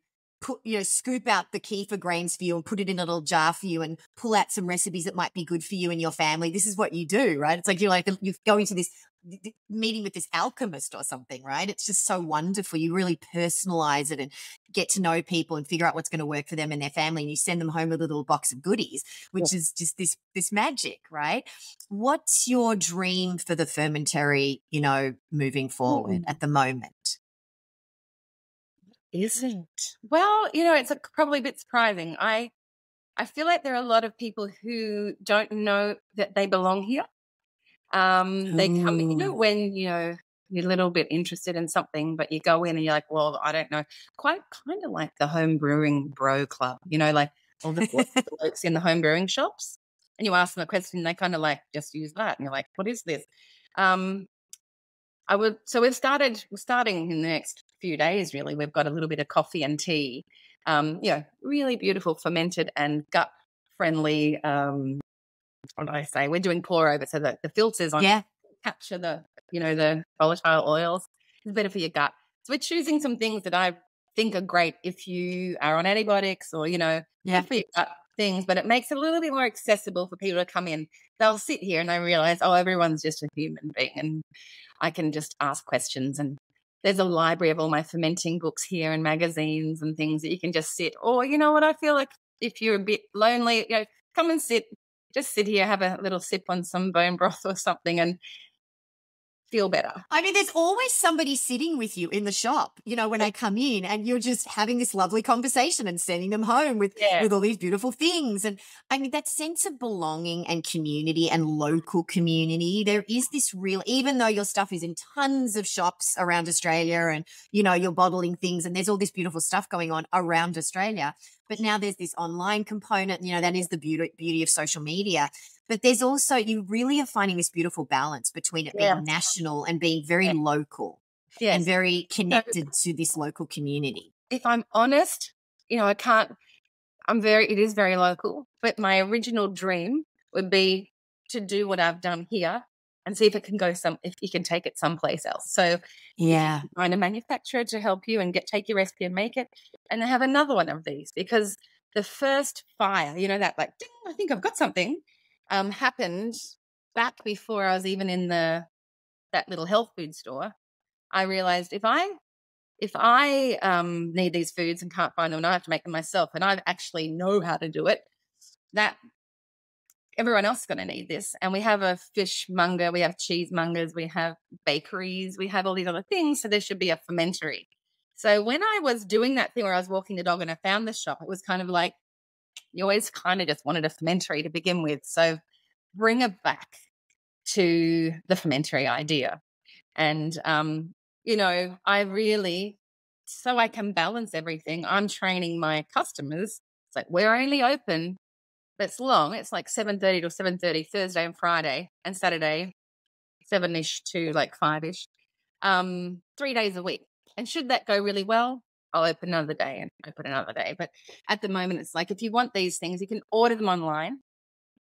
scoop out the kefir grains for you and put it in a little jar for you and pull out some recipes that might be good for you and your family. This is what you do, right? It's like you're going to this meeting with this alchemist or something, right? It's just so wonderful. You really personalize it and get to know people and figure out what's going to work for them and their family, and you send them home a little box of goodies, which is just this magic, right? What's your dream for the Fermentary, moving forward at the moment? Isn't? Well, it's probably a bit surprising. I feel like there are a lot of people who don't know that they belong here. They come in, when you're a little bit interested in something, but you go in and you're like, well, I don't know. Quite kind of like the home brewing bro club, like all the blokes in the home brewing shops, and you ask them a question and they kind of like just use that, and you're like, what is this? So we're starting in the next few days, really. We've got a little bit of coffee and tea, really beautiful fermented and gut friendly. What do I say? We're doing pour over, so that the filters on capture the volatile oils. It's better for your gut. So we're choosing some things that I think are great if you are on antibiotics or, for your gut things, but it makes it a little bit more accessible for people to come in. They'll sit here and they realize, oh, everyone's just a human being and I can just ask questions. And there's a library of all my fermenting books here and magazines and things that you can just sit. Or, I feel like if you're a bit lonely, come and just sit here, have a little sip on some bone broth or something and feel better. I mean, there's always somebody sitting with you in the shop, when I come in, and you're just having this lovely conversation and sending them home with all these beautiful things. And I mean, that sense of belonging and community and local community, there is this real, even though your stuff is in tons of shops around Australia and, you're bottling things and there's all this beautiful stuff going on around Australia. But now there's this online component, that is the beauty of social media. But there's also, you really are finding this beautiful balance between it being national and being very local and very connected to this local community. If I'm honest, it is very local, but my original dream would be to do what I've done here and see if if you can take it someplace else. So find a manufacturer to help you and take your recipe and make it, and then have another one of these, because the first fire, that like, ding, I think I've got something, happened back before I was even in that little health food store. I realized if I need these foods and can't find them and I have to make them myself and I actually know how to do it, that everyone else is going to need this. And we have a fishmonger, we have cheesemongers, we have bakeries, we have all these other things. So there should be a fermentary. So when I was doing that thing where I was walking the dog and I found this shop, it was kind of like, you always kind of just wanted a fermentary to begin with. So bring it back to the fermentary idea. And, I really, so I can balance everything, I'm training my customers. It's like, we're only open, that's long. It's like 7:30 to 7:30 Thursday and Friday, and Saturday 7-ish to like 5-ish, 3 days a week. And should that go really well, I'll open another day and open another day. But at the moment, it's like, if you want these things, you can order them online.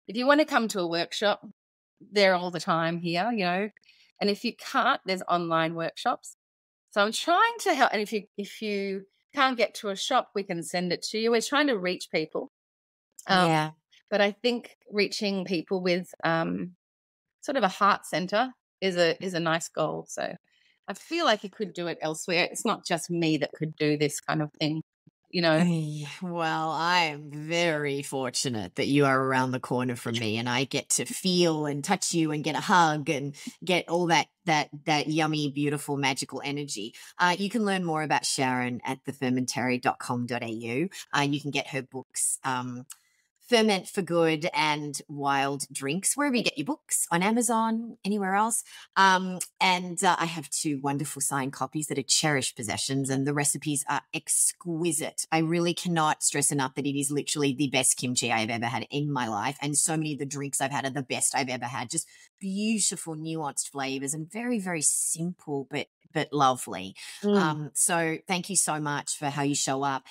If you want to come to a workshop, they're all the time here, And if you can't, there's online workshops. So I'm trying to help. And if you can't get to a shop, we can send it to you. We're trying to reach people. But I think reaching people with sort of a heart center is a nice goal. So I feel like you could do it elsewhere. It's not just me that could do this kind of thing. Well, I am very fortunate that you are around the corner from me and I get to feel and touch you and get a hug and get all that yummy, beautiful, magical energy. You can learn more about Sharon at thefermentary.com.au. You can get her books, Ferment for Good and Wild Drinks, wherever you get your books, on Amazon, anywhere else. And I have 2 wonderful signed copies that are cherished possessions, and the recipes are exquisite. I really cannot stress enough that it is literally the best kimchi I've ever had in my life, and so many of the drinks I've had are the best I've ever had. Just beautiful, nuanced flavors and very, very simple but lovely. So thank you so much for how you show up.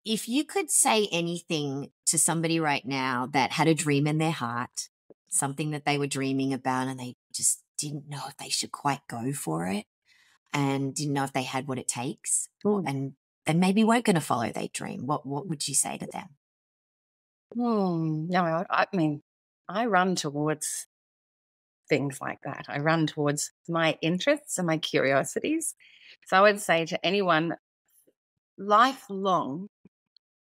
If you could say anything to somebody right now that had a dream in their heart, something that they were dreaming about and they just didn't know if they should quite go for it and didn't know if they had what it takes and they maybe weren't going to follow their dream, what would you say to them? No, I mean, I run towards things like that. I run towards my interests and my curiosities. So I would say to anyone, lifelong,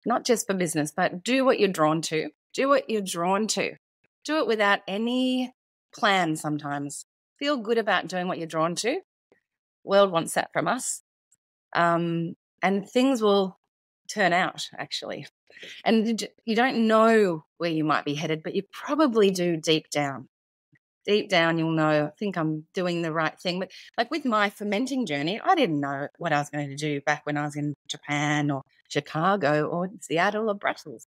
not just for business, but do what you're drawn to. Do what you're drawn to. Do it without any plan sometimes. Feel good about doing what you're drawn to. World wants that from us. And things will turn out, actually. And you don't know where you might be headed, but you probably do deep down. Deep down, you'll know, I think I'm doing the right thing. But like with my fermenting journey, I didn't know what I was going to do back when I was in Japan or Chicago or Seattle or Brussels.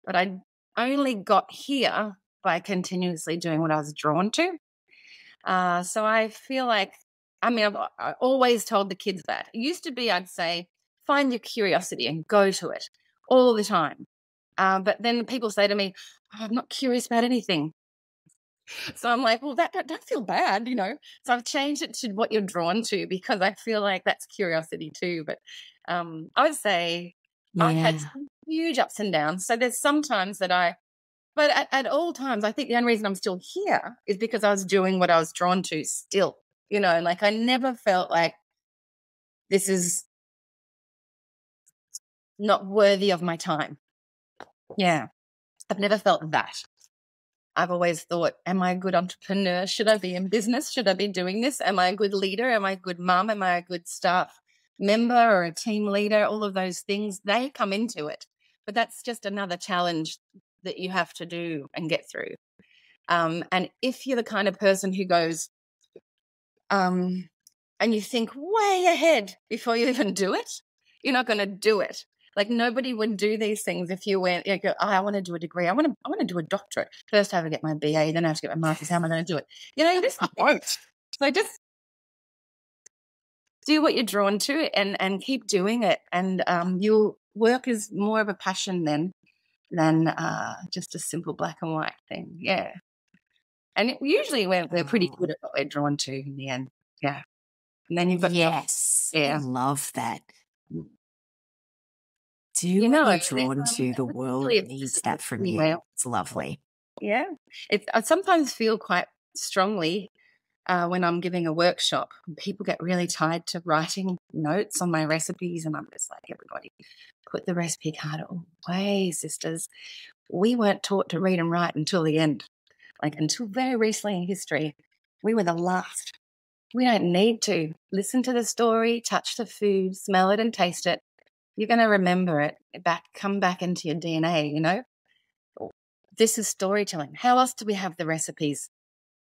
But I only got here by continuously doing what I was drawn to. So I feel like, I always told the kids that. It used to be, I'd say, find your curiosity and go to it all the time. But then people say to me, I'm not curious about anything. So I'm like, well, that don't feel bad, So I've changed it to what you're drawn to because I feel like that's curiosity too. But I would say I've had some huge ups and downs. So there's some times that but at all times, I think the only reason I'm still here is because I was doing what I was drawn to still, like I never felt like this is not worthy of my time. Yeah. I've never felt that. I've always thought, am I a good entrepreneur? Should I be in business? Should I be doing this? Am I a good leader? Am I a good mum? Am I a good staff member or a team leader? All of those things, they come into it. But that's just another challenge that you have to do and get through. And if you're the kind of person who goes and you think way ahead before you even do it, you're not going to do it. Like nobody would do these things if you went, go, I want to do a degree. I want to do a doctorate. First I have to get my BA, then I have to get my master's. How am I going to do it? You just won't. So just do what you're drawn to and keep doing it. And your work is more of a passion then than just a simple black and white thing. Yeah. And usually we're pretty good at what we're drawn to in the end. Yeah. And then you've got I love that. What you're drawn to, the world needs that from you. It's lovely. Yeah. I sometimes feel quite strongly when I'm giving a workshop. People get really tied to writing notes on my recipes, and I'm just like, everybody, put the recipe card away, sisters. We weren't taught to read and write until the end. Like until very recently in history, we were the last. We don't need to. Listen to the story, touch the food, smell it and taste it. You're going to remember it, come back into your DNA, This is storytelling. How else do we have the recipes?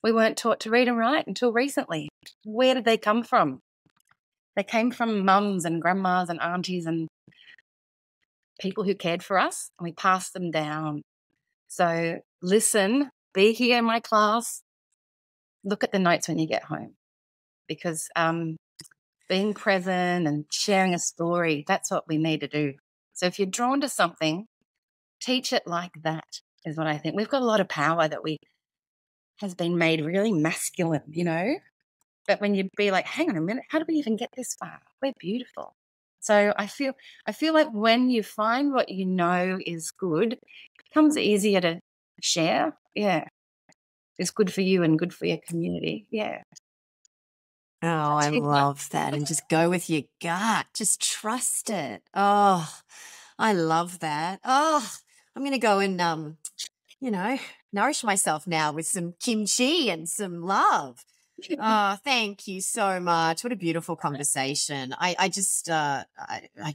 We weren't taught to read and write until recently. Where did they come from? They came from mums and grandmas and aunties and people who cared for us, and we passed them down. So listen, be here in my class, look at the notes when you get home, because being present and sharing a story, that's what we need to do. So if you're drawn to something, teach it like that is what I think. We've got a lot of power that has been made really masculine, But when you be like, hang on a minute, how did we even get this far? We're beautiful. So I feel like when you find what you know is good, it becomes easier to share. Yeah. It's good for you and good for your community. Yeah. Oh, I love that. And just go with your gut. Just trust it. Oh, I love that. Oh, I'm going to go and, nourish myself now with some kimchi and some love. Oh, thank you so much. What a beautiful conversation. I just love I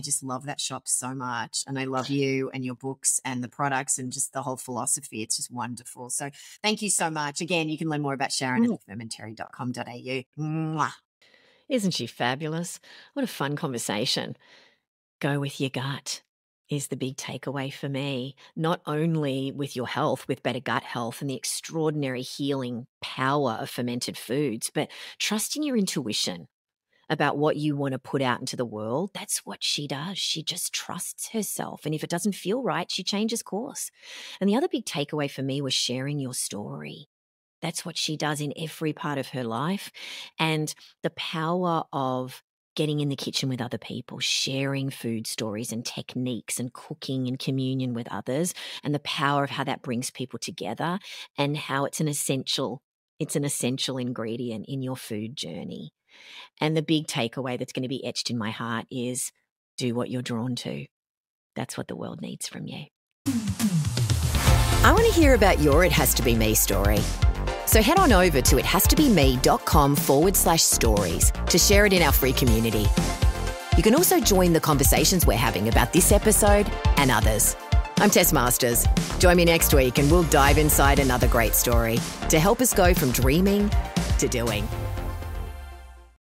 just love that shop so much. And I love you and your books and the products and just the whole philosophy. It's just wonderful. So thank you so much. Again, you can learn more about Sharon at fermentary.com.au. Mwah. Isn't she fabulous? What a fun conversation. Go with your gut is the big takeaway for me, not only with your health, with better gut health and the extraordinary healing power of fermented foods, but trusting your intuition about what you want to put out into the world. That's what she does. She just trusts herself. And if it doesn't feel right, she changes course. And the other big takeaway for me was sharing your story. That's what she does in every part of her life. And the power of getting in the kitchen with other people, sharing food stories and techniques and cooking in communion with others, and the power of how that brings people together and how it's an essential ingredient in your food journey. And the big takeaway that's going to be etched in my heart is do what you're drawn to. That's what the world needs from you. I want to hear about your It Has to Be Me story. So head on over to ithastobeme.com/stories to share it in our free community. You can also join the conversations we're having about this episode and others. I'm Tess Masters. Join me next week and we'll dive inside another great story to help us go from dreaming to doing.